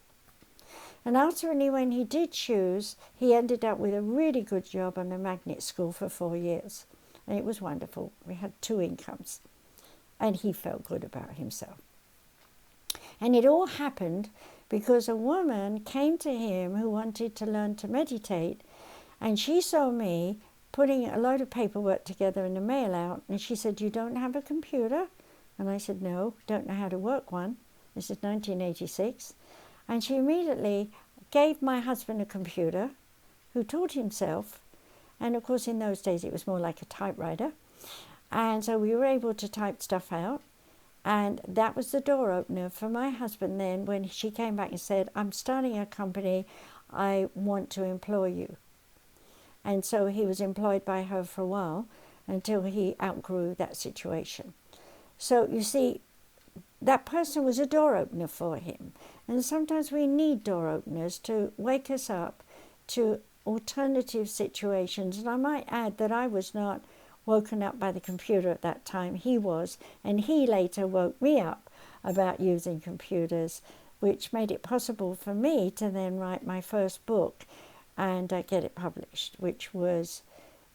And ultimately, when he did choose, he ended up with a really good job on a magnet school for 4 years. And it was wonderful. We had 2 incomes. And he felt good about himself. And it all happened because a woman came to him who wanted to learn to meditate. And she saw me putting a load of paperwork together and a mail out. And she said, you don't have a computer? And I said, no, don't know how to work one. This is 1986. And she immediately gave my husband a computer, who taught himself. And of course, in those days, it was more like a typewriter. And so we were able to type stuff out. And that was the door opener for my husband then when she came back and said, I'm starting a company, I want to employ you. And so he was employed by her for a while until he outgrew that situation. So you see, that person was a door opener for him. And sometimes we need door openers to wake us up to alternative situations. And I might add that I was not woken up by the computer at that time. He was, and he later woke me up about using computers, which made it possible for me to then write my first book and get it published, which was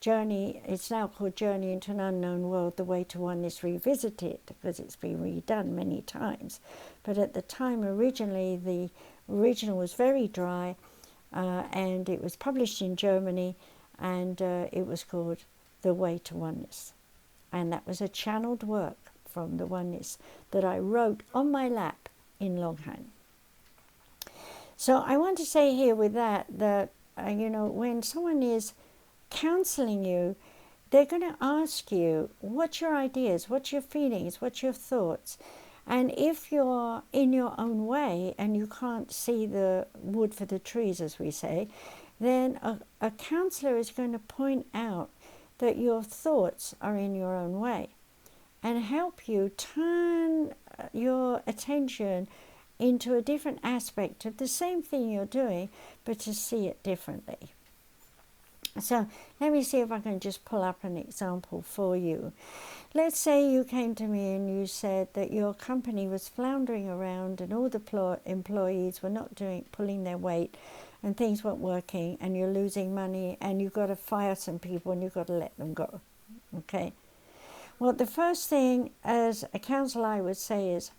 it's now called Journey into an Unknown World, The Way to Oneness Revisited, because it's been redone many times. But at the time, originally, the original was very dry, and it was published in Germany, and it was called The Way to Oneness. And that was a channeled work from the oneness that I wrote on my lap in longhand. So I want to say here with that, when someone is counseling you, they're going to ask you, what's your ideas, what's your feelings, what's your thoughts? And if you're in your own way and you can't see the wood for the trees, as we say, then a counselor is going to point out that your thoughts are in your own way and help you turn your attention into a different aspect of the same thing you're doing, but to see it differently. So let me see if I can just pull up an example for you. Let's say you came to me and you said that your company was floundering around and all the employees were not pulling their weight and things weren't working and you're losing money and you've got to fire some people and you've got to let them go. Okay? Well, the first thing as a counselor I would say is,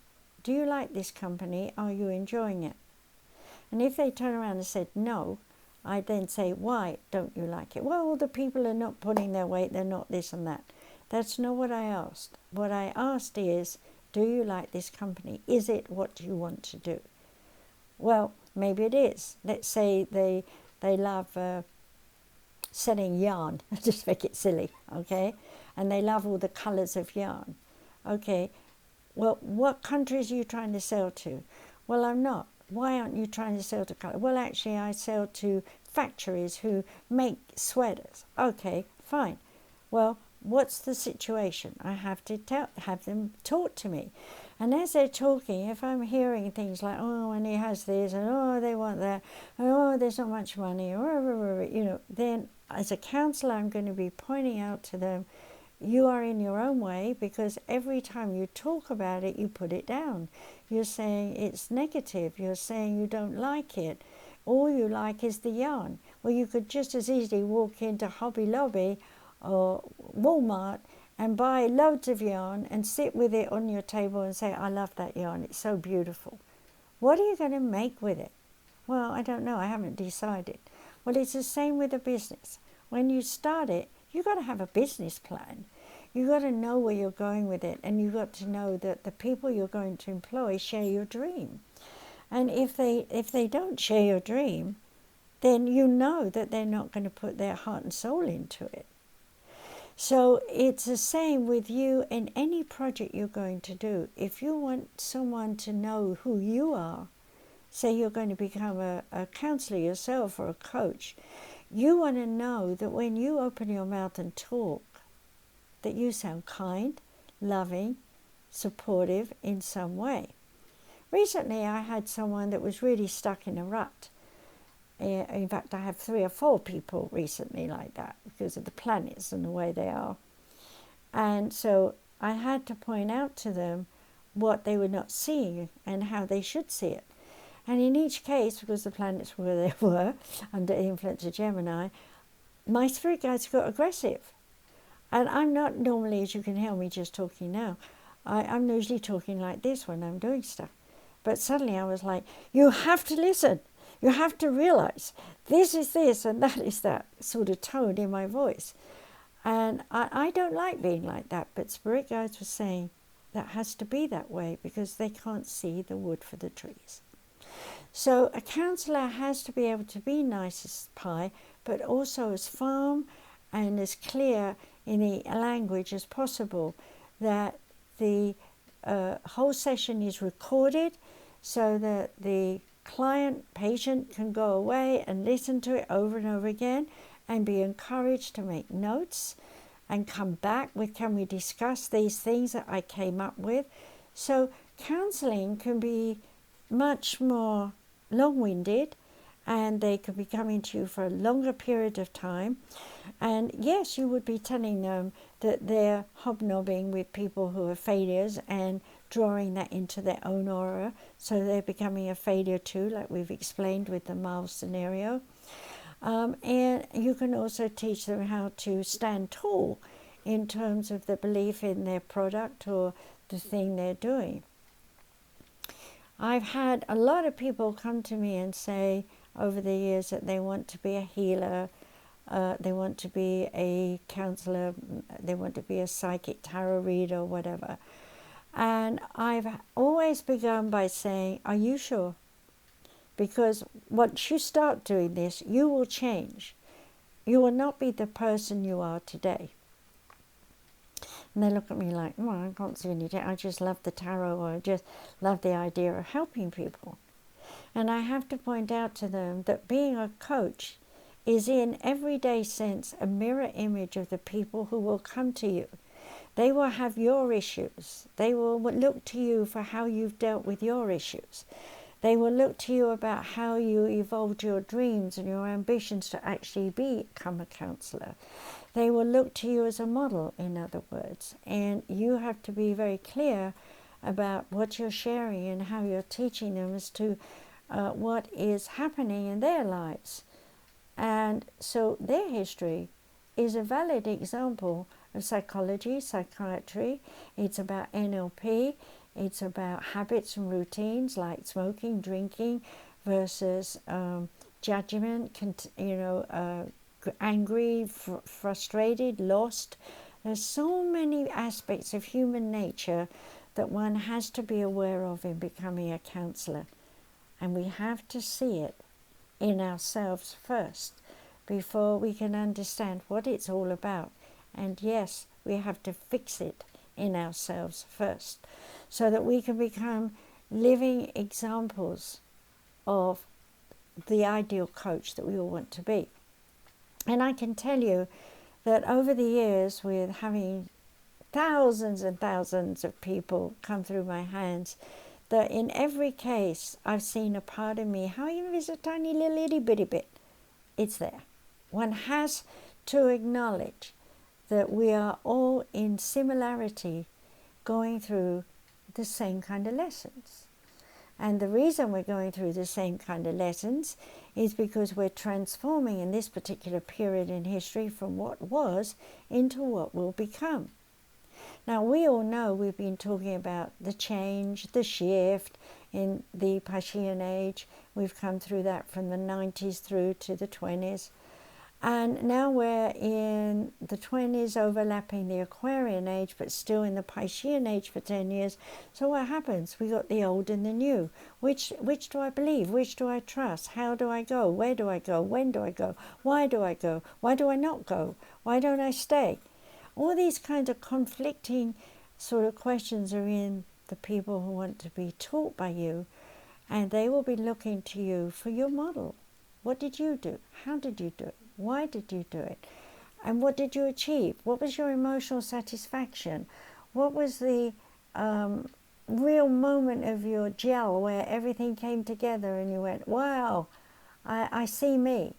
do you like this company? Are you enjoying it? And if they turn around and said no, I then say, why don't you like it? Well, the people are not pulling their weight, they're not this and that. That's not what I asked. What I asked is, do you like this company? Is it what you want to do? Well, maybe it is. Let's say they love selling yarn, just make it silly, okay? And they love all the colours of yarn. Okay, well, what countries are you trying to sell to? Well, I'm not. Why aren't you trying to sell to colour? Well, actually, I sell to factories who make sweaters. Okay, fine. Well, what's the situation? I have to have them talk to me. And as they're talking, if I'm hearing things like, oh, and he has this, and oh, they want that, and oh, there's not much money, or, then as a counsellor, I'm going to be pointing out to them, you are in your own way, because every time you talk about it, you put it down. You're saying it's negative. You're saying you don't like it. All you like is the yarn. Well, you could just as easily walk into Hobby Lobby or Walmart and buy loads of yarn and sit with it on your table and say, I love that yarn. It's so beautiful. What are you going to make with it? Well, I don't know. I haven't decided. Well, it's the same with a business. When you start it, you've got to have a business plan. You've got to know where you're going with it, and you've got to know that the people you're going to employ share your dream. And if they don't share your dream, then you know that they're not going to put their heart and soul into it. So it's the same with you in any project you're going to do. If you want someone to know who you are, say you're going to become a counselor yourself or a coach, you want to know that when you open your mouth and talk, that you sound kind, loving, supportive in some way. Recently, I had someone that was really stuck in a rut. In fact, I have 3 or 4 people recently like that because of the planets and the way they are. And so I had to point out to them what they were not seeing and how they should see it. And in each case, because the planets were where they were, under the influence of Gemini, my spirit guides got aggressive. And I'm not normally, as you can hear me just talking now, I'm usually talking like this when I'm doing stuff. But suddenly I was like, you have to listen. You have to realize this is this and that is that sort of tone in my voice. And I don't like being like that. But spirit guides were saying that has to be that way because they can't see the wood for the trees. So a counsellor has to be able to be nice as pie, but also as firm and as clear in the language as possible, that the whole session is recorded so that the patient can go away and listen to it over and over again and be encouraged to make notes and come back with, can we discuss these things that I came up with? So counseling can be much more long-winded, and they could be coming to you for a longer period of time. And yes, you would be telling them that they're hobnobbing with people who are failures and drawing that into their own aura, so they're becoming a failure too, like we've explained with the Miles scenario. And you can also teach them how to stand tall in terms of the belief in their product or the thing they're doing. I've had a lot of people come to me and say over the years that they want to be a healer, they want to be a counselor, they want to be a psychic tarot reader or whatever. And I've always begun by saying, are you sure? Because once you start doing this, you will change. You will not be the person you are today. And they look at me like, well, I can't see any change. I just love the tarot, or I just love the idea of helping people. And I have to point out to them that being a coach is in everyday sense a mirror image of the people who will come to you. They will have your issues. They will look to you for how you've dealt with your issues. They will look to you about how you evolved your dreams and your ambitions to actually become a counselor. They will look to you as a model, in other words. And you have to be very clear about what you're sharing and how you're teaching them as to what is happening in their lives. And so their history is a valid example of psychology, psychiatry. It's about NLP. It's about habits and routines like smoking, drinking, versus judgment, angry, frustrated, lost. There's so many aspects of human nature that one has to be aware of in becoming a counselor. And we have to see it in ourselves first before we can understand what it's all about. And yes, we have to fix it in ourselves first so that we can become living examples of the ideal coach that we all want to be. And I can tell you that over the years, with having thousands and thousands of people come through my hands, that in every case I've seen a part of me, how even if it's a tiny little itty bitty bit, it's there. One has to acknowledge that we are all in similarity going through the same kind of lessons. And the reason we're going through the same kind of lessons is because we're transforming in this particular period in history from what was into what will become. Now, we all know we've been talking about the change, the shift in the Pashian age. We've come through that from the 90s through to the 20s. And now we're in the 20s overlapping the Aquarian age, but still in the Piscean age for 10 years. So what happens? We got the old and the new. Which do I believe? Which do I trust? How do I go? Where do I go? When do I go? Why do I go? Why do I not go? Why don't I stay? All these kinds of conflicting sort of questions are in the people who want to be taught by you, and they will be looking to you for your model. What did you do? How did you do it? Why did you do it? And what did you achieve? What was your emotional satisfaction? What was the real moment of your gel where everything came together and you went, wow, I see me,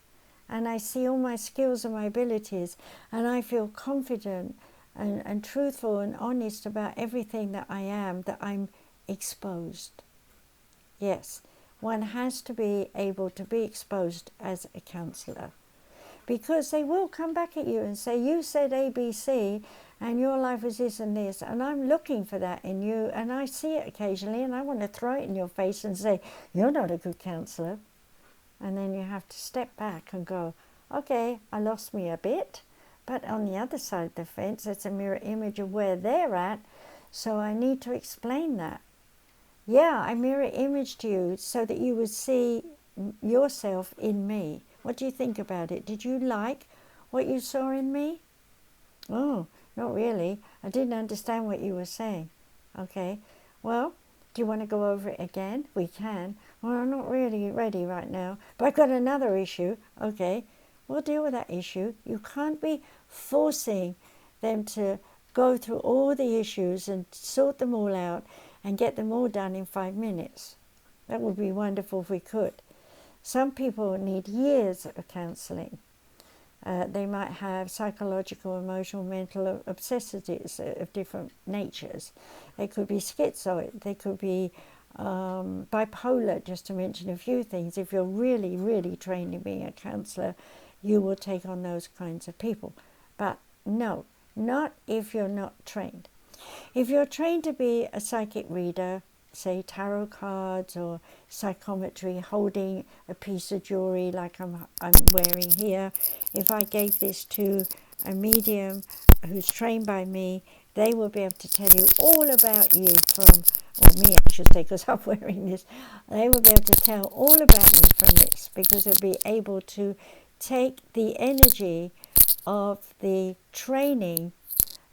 and I see all my skills and my abilities, and I feel confident and truthful and honest about everything that I am, that I'm exposed. Yes, one has to be able to be exposed as a counselor, because they will come back at you and say, you said ABC and your life was this and this, and I'm looking for that in you, and I see it occasionally, and I want to throw it in your face and say, you're not a good counselor. And then you have to step back and go, okay, I lost me a bit, but on the other side of the fence, it's a mirror image of where they're at, so I need to explain that. Yeah, I mirror imaged you so that you would see yourself in me. What do you think about it? Did you like what you saw in me? Oh, not really. I didn't understand what you were saying. Okay. Well, do you want to go over it again? We can. Well, I'm not really ready right now, but I've got another issue. Okay. We'll deal with that issue. You can't be forcing them to go through all the issues and sort them all out and get them all done in 5 minutes. That would be wonderful if we could. Some people need years of counselling. They might have psychological, emotional, mental obsessities of different natures. They could be schizoid. They could be bipolar, just to mention a few things. If you're really, really trained in being a counsellor, you will take on those kinds of people. But no, not if you're not trained. If you're trained to be a psychic reader, say tarot cards or psychometry, holding a piece of jewelry like I'm wearing here, if I gave this to a medium who's trained by me, they will be able to tell you all about you from, or me I should say, because I'm wearing this. They will be able to tell all about me from this, because they'll be able to take the energy of the training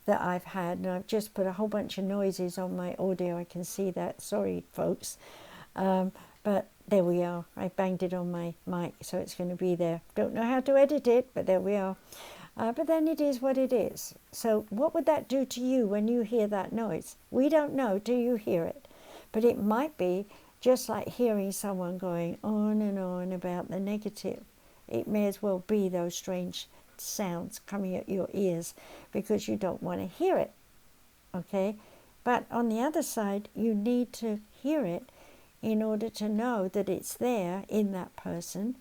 that I've had, and I've just put a whole bunch of noises on my audio. I can see that. Sorry, folks. But there we are. I banged it on my mic, so it's going to be there. Don't know how to edit it, but there we are. But then it is what it is. So what would that do to you when you hear that noise? We don't know. Do you hear it? But it might be just like hearing someone going on and on about the negative. It may as well be those strange sounds coming at your ears because you don't want to hear it. Okay? But on the other side, you need to hear it in order to know that it's there in that person,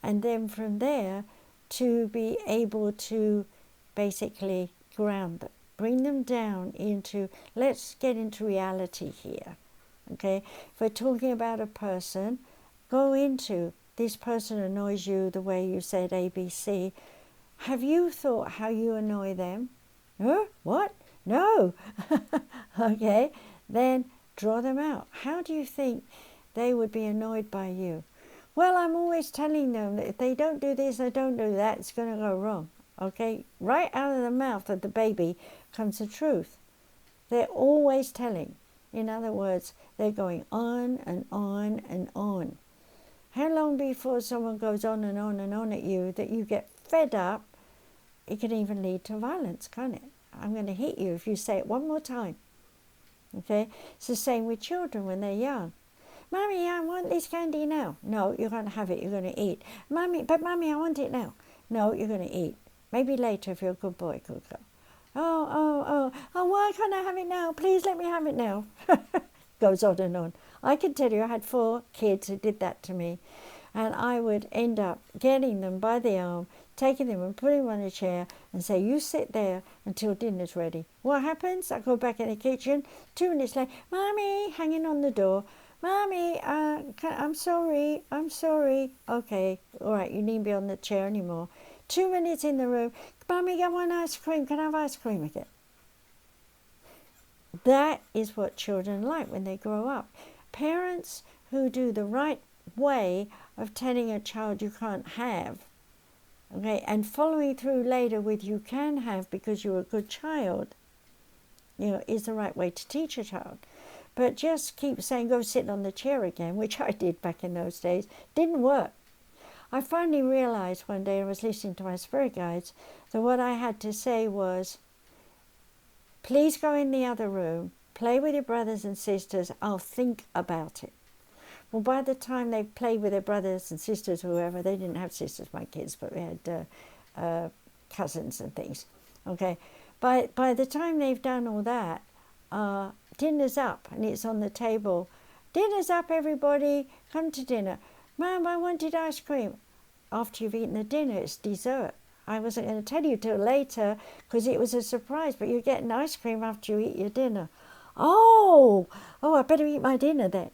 and then from there to be able to basically ground them, bring them down into, let's get into reality here. Okay? If we're talking about a person, go into, this person annoys you the way you said ABC. Have you thought how you annoy them? Huh? What? No. Okay, then draw them out. How do you think they would be annoyed by you? Well, I'm always telling them that if they don't do this or don't do that, it's going to go wrong. Okay, right out of the mouth of the baby comes the truth. They're always telling. In other words, they're going on and on and on. How long before someone goes on and on and on at you that you get fed up? It can even lead to violence, can't it? I'm going to hit you if you say it one more time. Okay? It's the same with children when they're young. Mommy, I want this candy now. No, you're going to have it. You're going to eat. Mommy, I want it now. No, you're going to eat. Maybe later if you're a good boy, good girl. Oh, why can't I have it now? Please let me have it now. Goes on and on. I can tell you I had 4 kids who did that to me. And I would end up getting them by the arm, taking them and putting them on a chair and say, you sit there until dinner's ready. What happens? I go back in the kitchen. 2 minutes later, Mommy, hanging on the door. Mommy, I'm sorry. Okay, all right, you needn't be on the chair anymore. 2 minutes in the room. Mommy, I want ice cream. Can I have ice cream again? That is what children like when they grow up. Parents who do the right way of telling a child you can't have, okay, and following through later with you can have because you're a good child, is the right way to teach a child. But just keep saying, go sit on the chair again, which I did back in those days, didn't work. I finally realized one day I was listening to my spirit guides that what I had to say was, please go in the other room, play with your brothers and sisters, I'll think about it. Well, by the time they played with their brothers and sisters, whoever, they didn't have sisters, my kids, but we had cousins and things. Okay, by the time they've done all that, dinner's up and it's on the table. Dinner's up, everybody. Come to dinner. Mum, I wanted ice cream. After you've eaten the dinner, it's dessert. I wasn't going to tell you till later because it was a surprise, but you're getting ice cream after you eat your dinner. Oh, I better eat my dinner then.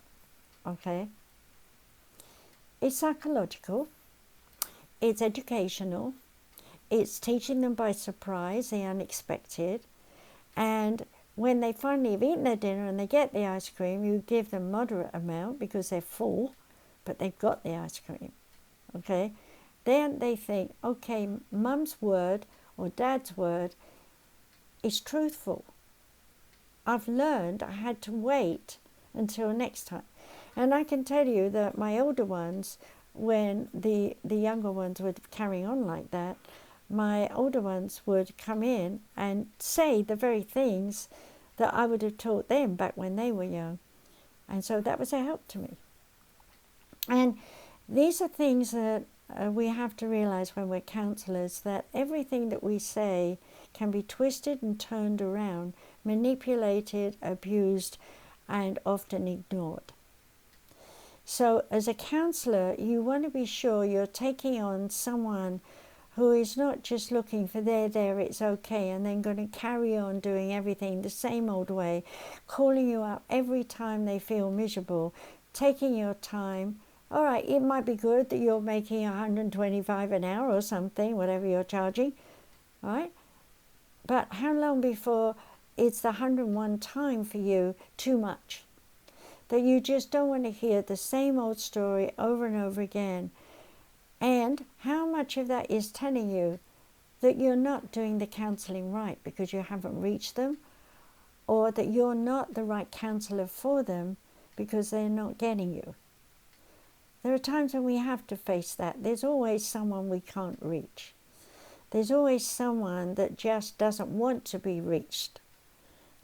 Okay, it's psychological, it's educational, it's teaching them by surprise, the unexpected, and when they finally have eaten their dinner and they get the ice cream, you give them moderate amount because they're full, but they've got the ice cream, okay? Then they think, okay, mum's word or dad's word is truthful. I've learned I had to wait until next time. And I can tell you that my older ones, when the younger ones were carrying on like that, my older ones would come in and say the very things that I would have taught them back when they were young. And so that was a help to me. And these are things that we have to realize when we're counselors, that everything that we say can be twisted and turned around, manipulated, abused, and often ignored. So as a counselor, you want to be sure you're taking on someone who is not just looking for there, it's okay, and then going to carry on doing everything the same old way, calling you up every time they feel miserable, taking your time. All right, it might be good that you're making $125 an hour or something, whatever you're charging, right? But how long before it's the 101 time for you too much? That you just don't want to hear the same old story over and over again. And how much of that is telling you that you're not doing the counselling right because you haven't reached them, or that you're not the right counsellor for them because they're not getting you? There are times when we have to face that. There's always someone we can't reach. There's always someone that just doesn't want to be reached.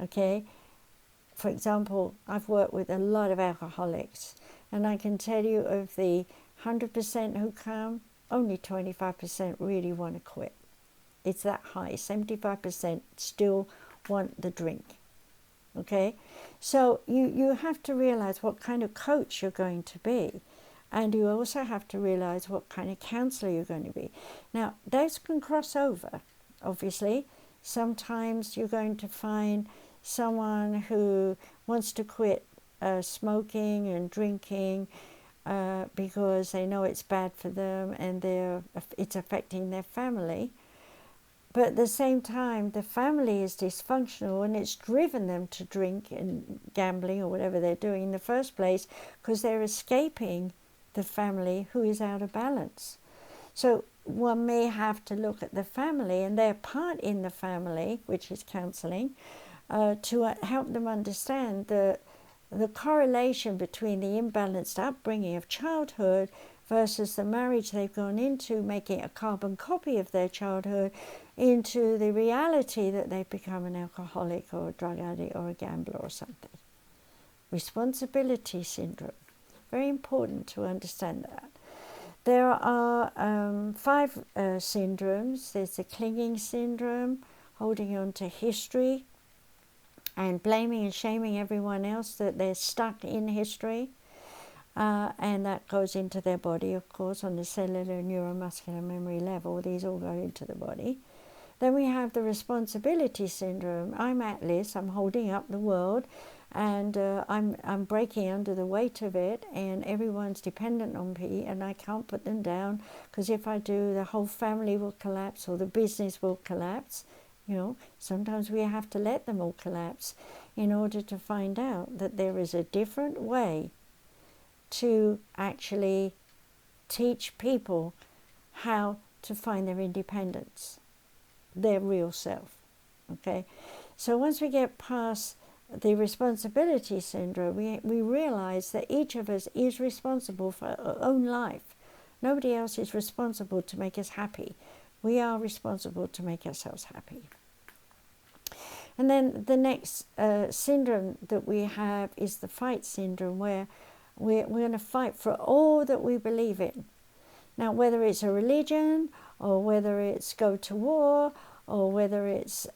Okay? For example, I've worked with a lot of alcoholics, and I can tell you of the 100% who come, only 25% really want to quit. It's that high. 75% still want the drink. Okay? So you have to realize what kind of coach you're going to be. And you also have to realize what kind of counselor you're going to be. Now, those can cross over, obviously. Sometimes you're going to find someone who wants to quit smoking and drinking because they know it's bad for them and it's affecting their family. But at the same time, the family is dysfunctional and it's driven them to drink and gambling or whatever they're doing in the first place because they're escaping the family who is out of balance. So one may have to look at the family and their part in the family, which is counselling, to help them understand the correlation between the imbalanced upbringing of childhood versus the marriage they've gone into, making a carbon copy of their childhood into the reality that they've become an alcoholic or a drug addict or a gambler or something. Responsibility syndrome. Very important to understand that. There are 5 syndromes. There's the clinging syndrome, holding on to history and blaming and shaming everyone else that they're stuck in history. And that goes into their body, of course, on the cellular, neuromuscular memory level. These all go into the body. Then we have the responsibility syndrome. I'm Atlas, I'm holding up the world, and I'm breaking under the weight of it, and everyone's dependent on me, and I can't put them down, because if I do, the whole family will collapse, or the business will collapse. You know, sometimes we have to let them all collapse in order to find out that there is a different way to actually teach people how to find their independence, their real self. Okay, so once we get past the responsibility syndrome, we realize that each of us is responsible for our own life. Nobody else is responsible to make us happy. We are responsible to make ourselves happy. And then the next syndrome that we have is the fight syndrome, where we're going to fight for all that we believe in. Now, whether it's a religion, or whether it's go to war, or whether it's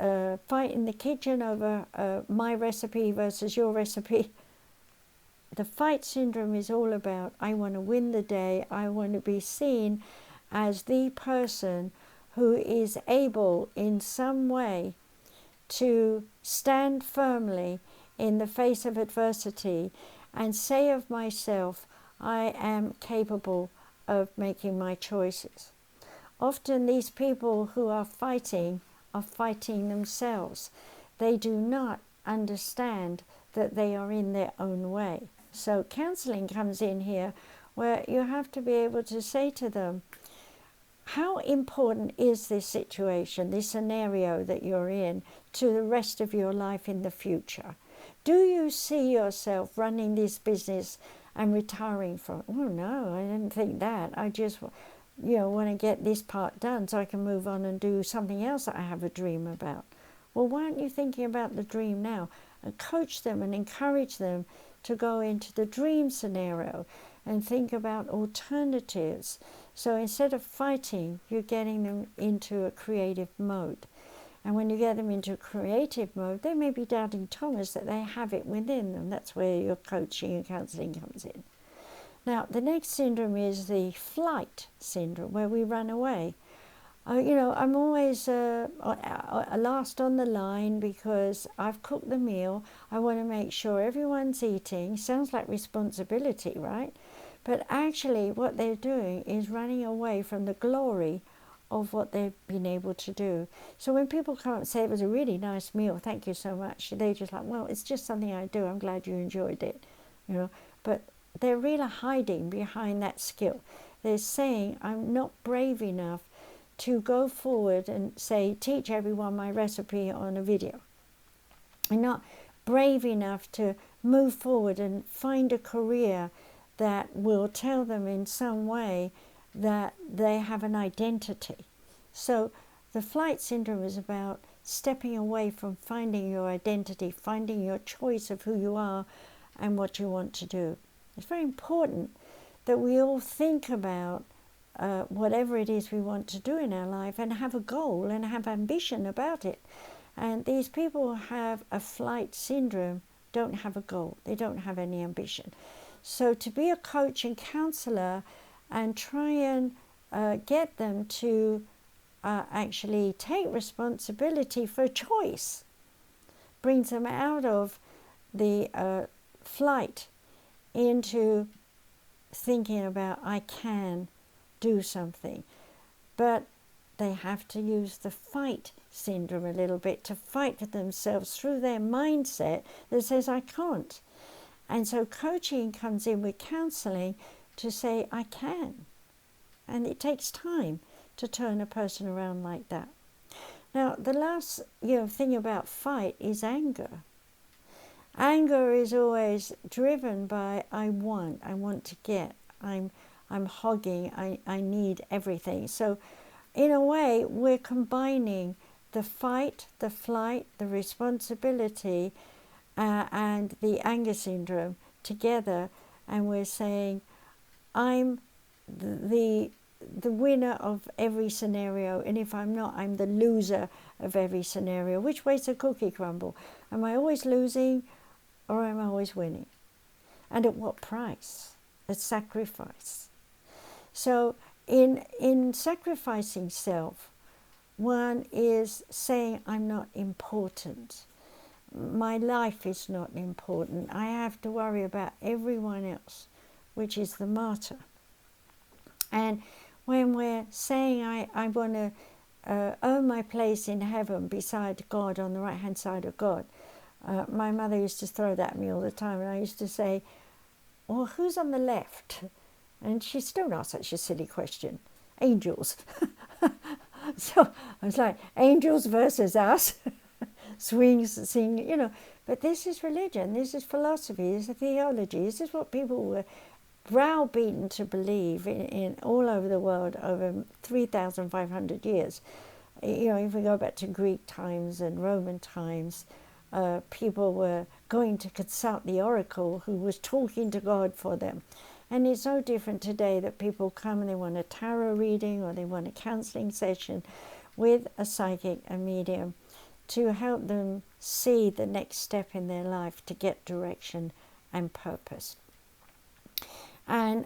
fight in the kitchen over my recipe versus your recipe, the fight syndrome is all about, I want to win the day, I want to be seen as the person who is able in some way to stand firmly in the face of adversity and say of myself, I am capable of making my choices. Often these people who are fighting themselves. They do not understand that they are in their own way. So counseling comes in here, where you have to be able to say to them, how important is this situation, this scenario that you're in, to the rest of your life in the future? Do you see yourself running this business and retiring from it? Oh no, I didn't think that. I just, want to get this part done so I can move on and do something else that I have a dream about. Well, why aren't you thinking about the dream now? And coach them and encourage them to go into the dream scenario and think about alternatives. So instead of fighting, you're getting them into a creative mode. And when you get them into a creative mode, they may be doubting Thomas that they have it within them. That's where your coaching and counseling comes in. Now, the next syndrome is the flight syndrome, where we run away. I'm always last on the line because I've cooked the meal. I want to make sure everyone's eating. Sounds like responsibility, right? But actually what they're doing is running away from the glory of what they've been able to do. So when people come up and say it was a really nice meal, thank you so much, they're just like, well, it's just something I do. I'm glad you enjoyed it. But they're really hiding behind that skill. They're saying, I'm not brave enough to go forward and say, teach everyone my recipe on a video. I'm not brave enough to move forward and find a career that will tell them in some way that they have an identity. So the flight syndrome is about stepping away from finding your identity, finding your choice of who you are and what you want to do. It's very important that we all think about whatever it is we want to do in our life and have a goal and have ambition about it. And these people who have a flight syndrome don't have a goal. They don't have any ambition. So to be a coach and counselor and try and get them to actually take responsibility for choice brings them out of the flight into thinking about, I can do something. But they have to use the fight syndrome a little bit to fight for themselves through their mindset that says, I can't. And so coaching comes in with counseling to say, I can. And it takes time to turn a person around like that. Now, the last thing about fight is anger. Anger is always driven by I want to get, I'm hogging, I need everything. So in a way, we're combining the fight, the flight, the responsibility, and the anger syndrome together, and we're saying, I'm the winner of every scenario, and if I'm not, I'm the loser of every scenario. Which way's the cookie crumble? Am I always losing, or am I always winning? And at what price? At sacrifice. So in sacrificing self, one is saying, I'm not important. My life is not important. I have to worry about everyone else, which is the martyr. And when we're saying, I want to earn my place in heaven beside God, on the right-hand side of God, my mother used to throw that at me all the time, and I used to say, well, who's on the left? And she still asked such a silly question. Angels. So I was like, angels versus us. Sing, but this is religion, this is philosophy, this is theology, this is what people were browbeaten to believe in all over the world over 3,500 years. If we go back to Greek times and Roman times, people were going to consult the oracle who was talking to God for them. And it's no different today that people come and they want a tarot reading or they want a counseling session with a psychic, a medium, to help them see the next step in their life to get direction and purpose. And,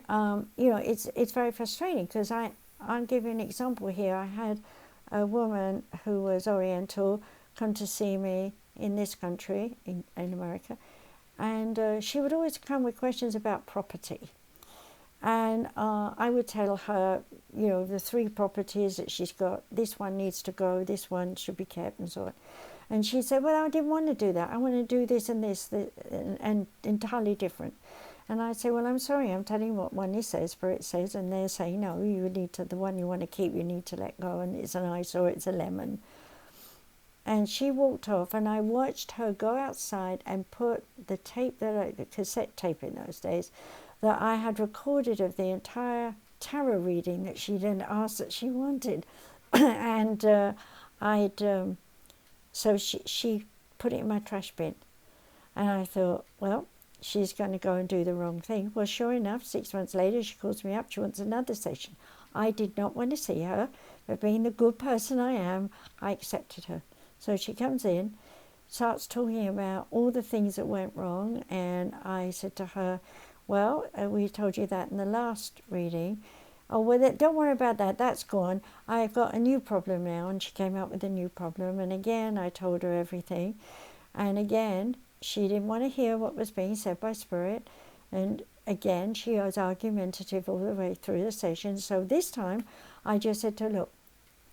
it's very frustrating because I'll give you an example here. I had a woman who was Oriental come to see me in this country, in America, and she would always come with questions about property. And I would tell her, the 3 properties that she's got, this one needs to go, this one should be kept, and so on. And she said, well, I didn't want to do that. I want to do this and this, and entirely different. And I say, well, I'm sorry, I'm telling you what one says, Spirit says, and they're saying, no, you need to, the one you want to keep, you need to let go, and it's an ice or it's a lemon. And she walked off, and I watched her go outside and put the tape, the cassette tape in those days, that I had recorded of the entire tarot reading that she then asked that she wanted. And so she put it in my trash bin. And I thought, well, she's going to go and do the wrong thing. Well, sure enough, 6 months later, she calls me up. She wants another session. I did not want to see her, but being the good person I am, I accepted her. So she comes in, starts talking about all the things that went wrong. And I said to her, well, we told you that in the last reading. Oh, well, don't worry about that. That's gone. I've got a new problem now. And she came up with a new problem. And again, I told her everything. And again, she didn't want to hear what was being said by Spirit. And again, she was argumentative all the way through the session. So this time, I just said to her, look,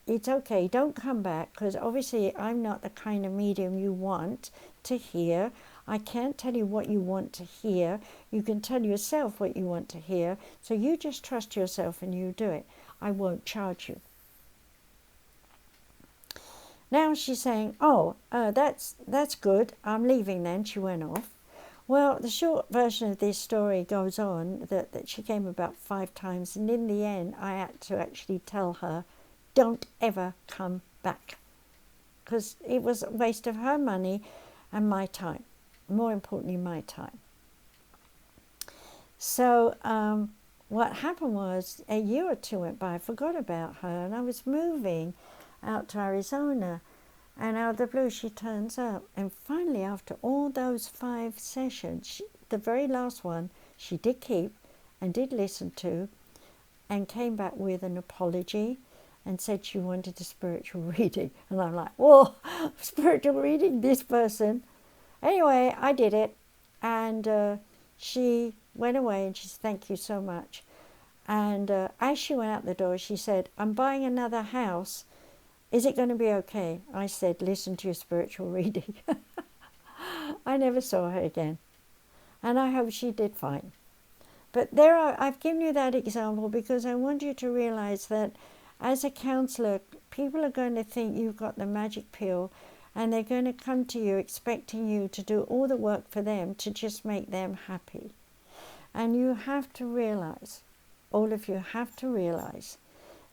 it's okay, don't come back, because obviously I'm not the kind of medium you want to hear. I can't tell you what you want to hear. You can tell yourself what you want to hear. So you just trust yourself and you do it. I won't charge you. Now she's saying, oh, that's good. I'm leaving then. She went off. Well, the short version of this story goes on that she came about 5 times. And in the end, I had to actually tell her, don't ever come back. Because it was a waste of her money and my time. More importantly, my time. So what happened was, a year or 2 went by. I forgot about her. And I was moving out to Arizona, and out of the blue she turns up, and finally after all those 5 sessions, the very last one she did keep and did listen to, and came back with an apology and said she wanted a spiritual reading. And I'm like, whoa, spiritual reading, this person. Anyway, I did it, and she went away and she said, thank you so much. And as she went out the door, she said, I'm buying another house. Is it going to be okay? I said, listen to your spiritual reading. I never saw her again. And I hope she did fine. But I've given you that example because I want you to realize that as a counselor, people are going to think you've got the magic pill, and they're going to come to you expecting you to do all the work for them to just make them happy. And you have to realize, all of you have to realize,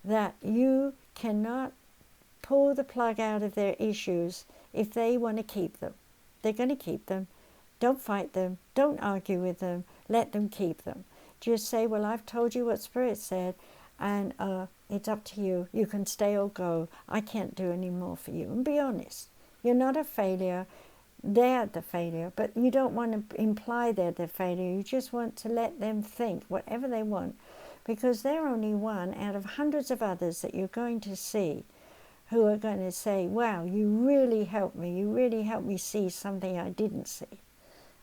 that you cannot pull the plug out of their issues if they want to keep them. They're going to keep them. Don't fight them. Don't argue with them. Let them keep them. Just say, well, I've told you what Spirit said, and it's up to you. You can stay or go. I can't do any more for you. And be honest. You're not a failure. They're the failure. But you don't want to imply they're the failure. You just want to let them think whatever they want, because they're only one out of hundreds of others that you're going to see who are going to say, wow, you really helped me. You really helped me see something I didn't see.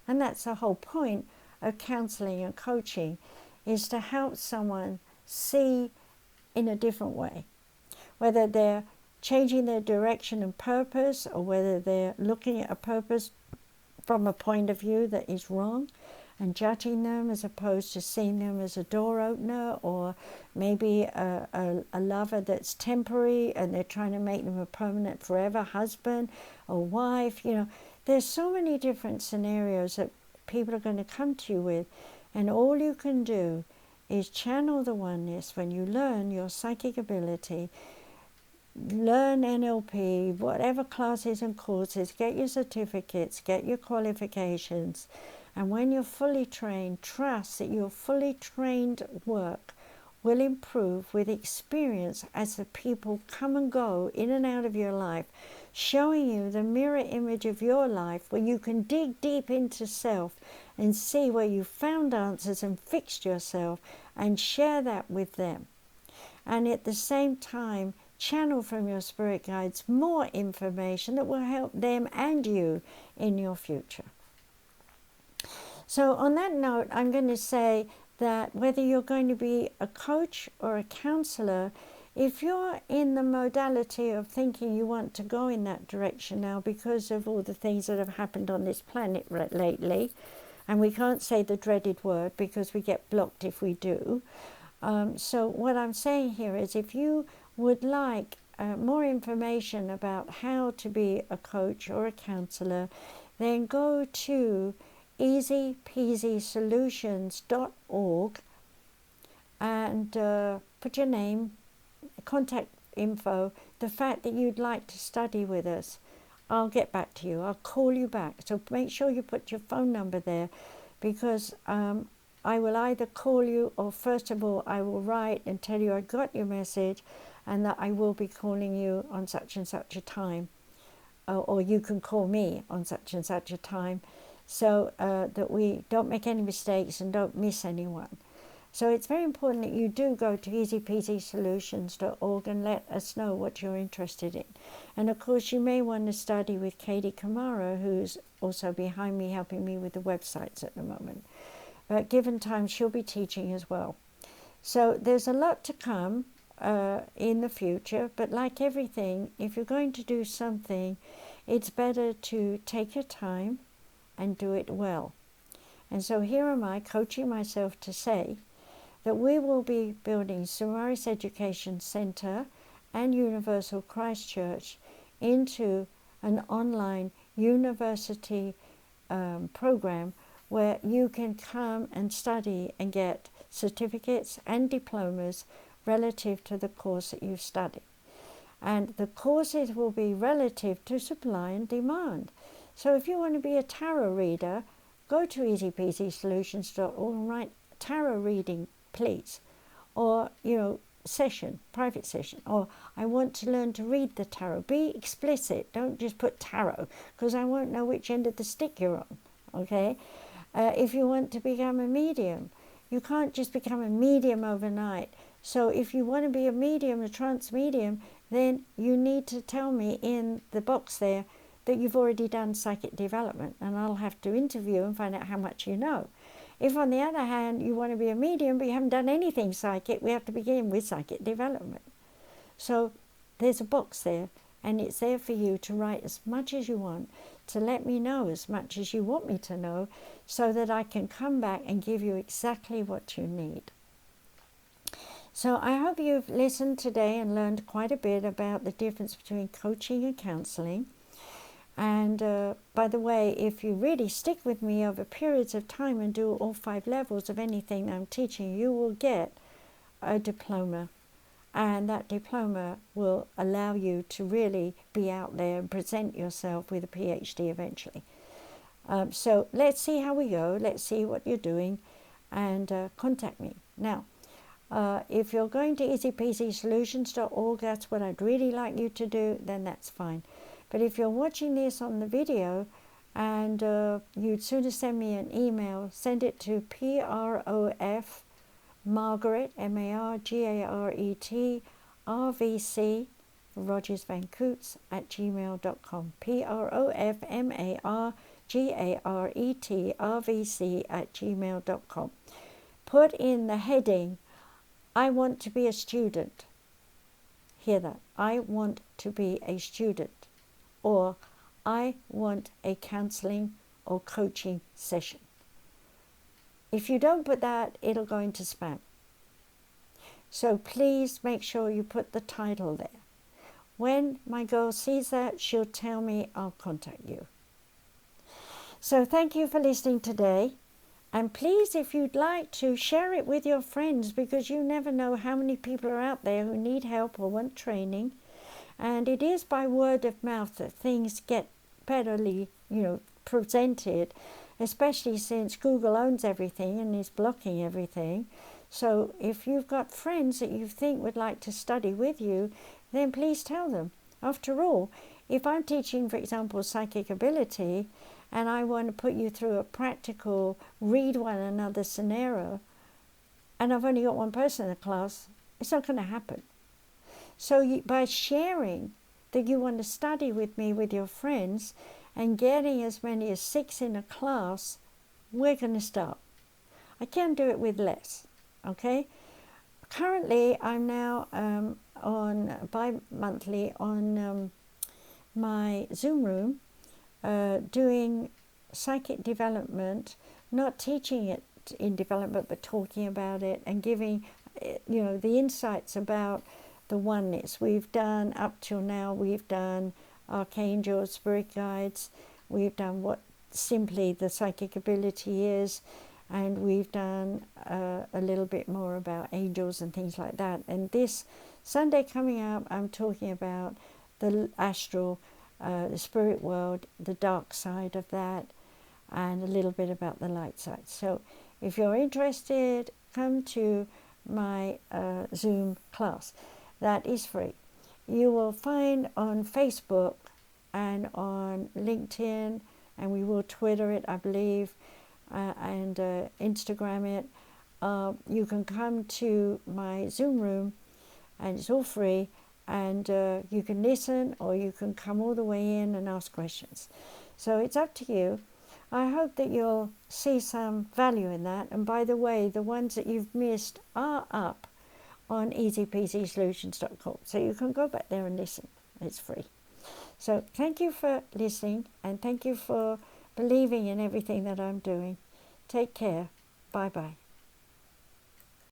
And that's the whole point of counseling and coaching, is to help someone see in a different way. Whether they're changing their direction and purpose, or whether they're looking at a purpose from a point of view that is wrong and judging them, as opposed to seeing them as a door opener, or maybe a lover that's temporary and they're trying to make them a permanent forever husband or wife. You know, there's so many different scenarios that people are going to come to you with, and all you can do is channel the oneness when you learn your psychic ability. Learn NLP, whatever classes and courses, get your certificates, get your qualifications. And when you're fully trained, trust that your fully trained work will improve with experience as the people come and go in and out of your life, showing you the mirror image of your life, where you can dig deep into self and see where you found answers and fixed yourself, and share that with them. And at the same time, channel from your spirit guides more information that will help them and you in your future. So on that note, I'm going to say that whether you're going to be a coach or a counselor, if you're in the modality of thinking you want to go in that direction now because of all the things that have happened on this planet lately, And we can't say the dreaded word because we get blocked if we do. So what I'm saying here is, if you would like more information about how to be a coach or a counselor, then go to easypeasysolutions.org and put your name, contact info, the fact that you'd like to study with us. I'll get back to you. I'll call you back. So make sure you put your phone number there, because I will either call you, or first of all I will write and tell you I got your message and that I will be calling you on such and such a time, or you can call me on such and such a time, so that we don't make any mistakes and don't miss anyone. So it's very important that you do go to easypeasysolutions.org and let us know what you're interested in. And of course you may want to study with Katie Kamara, who's also behind me helping me with the websites at the moment. But given time, she'll be teaching as well. So there's a lot to come in the future, but like everything, if you're going to do something, it's better to take your time and do it well. And so here am I coaching myself to say that we will be building Samaris Education Centre and Universal Christchurch into an online university program where you can come and study and get certificates and diplomas relative to the course that you've studied. And the courses will be relative to supply and demand. So if you want to be a tarot reader, go to easypeasysolutions.org and write tarot reading, please. Or, session, private session. Or I want to learn to read the tarot. Be explicit. Don't just put tarot, because I won't know which end of the stick you're on. Okay? If you want to become a medium, you can't just become a medium overnight. So if you want to be a medium, a trance medium, then you need to tell me in the box there that you've already done psychic development, and I'll have to interview and find out how much you know. If on the other hand you want to be a medium but you haven't done anything psychic, we have to begin with psychic development. So there's a box there, and it's there for you to write as much as you want, to let me know as much as you want me to know, so that I can come back and give you exactly what you need. So I hope you've listened today and learned quite a bit about the difference between coaching and counseling. And by the way, if you really stick with me over periods of time and do all 5 levels of anything I'm teaching, you will get a diploma. And that diploma will allow you to really be out there and present yourself with a PhD eventually. So let's see how we go. Let's see what you're doing, and contact me. Now, if you're going to easypeasysolutions.org, that's what I'd really like you to do, then that's fine. But if you're watching this on the video and you'd sooner send me an email, send it to Prof Margaret, Margaret, RVC, Rogers Van Coots @gmail.com. PROFMARGARET, Put in the heading, I want to be a student. Hear that? I want to be a student. Or I want a counseling or coaching session. If you don't put that, it'll go into spam. So please make sure you put the title there. When my girl sees that, she'll tell me, I'll contact you. So thank you for listening today. And please, if you'd like to, share it with your friends, because you never know how many people are out there who need help or want training. And it is by word of mouth that things get betterly, presented, especially since Google owns everything and is blocking everything. So if you've got friends that you think would like to study with you, then please tell them. After all, if I'm teaching, for example, psychic ability, and I want to put you through a practical read one another scenario, and I've only got one person in the class, it's not going to happen. So by sharing that you want to study with me with your friends and getting as many as 6 in a class, we're going to start. I can do it with less, okay? Currently, I'm now on bi-monthly on my Zoom room doing psychic development not teaching it in development, but talking about it and giving, the insights about the oneness. We've done, up till now, we've done archangels, spirit guides, we've done what simply the psychic ability is, and we've done a little bit more about angels and things like that. And this Sunday coming up, I'm talking about the astral, the spirit world, the dark side of that, and a little bit about the light side. So if you're interested, come to my Zoom class. That is free. You will find on Facebook and on LinkedIn, and we will Twitter it, I believe, and Instagram it. You can come to my Zoom room, and it's all free, and you can listen, or you can come all the way in and ask questions. So it's up to you. I hope that you'll see some value in that. And by the way, the ones that you've missed are up on easypeasysolutions.com. So you can go back there and listen. It's free. So thank you for listening, and thank you for believing in everything that I'm doing. Take care. Bye-bye.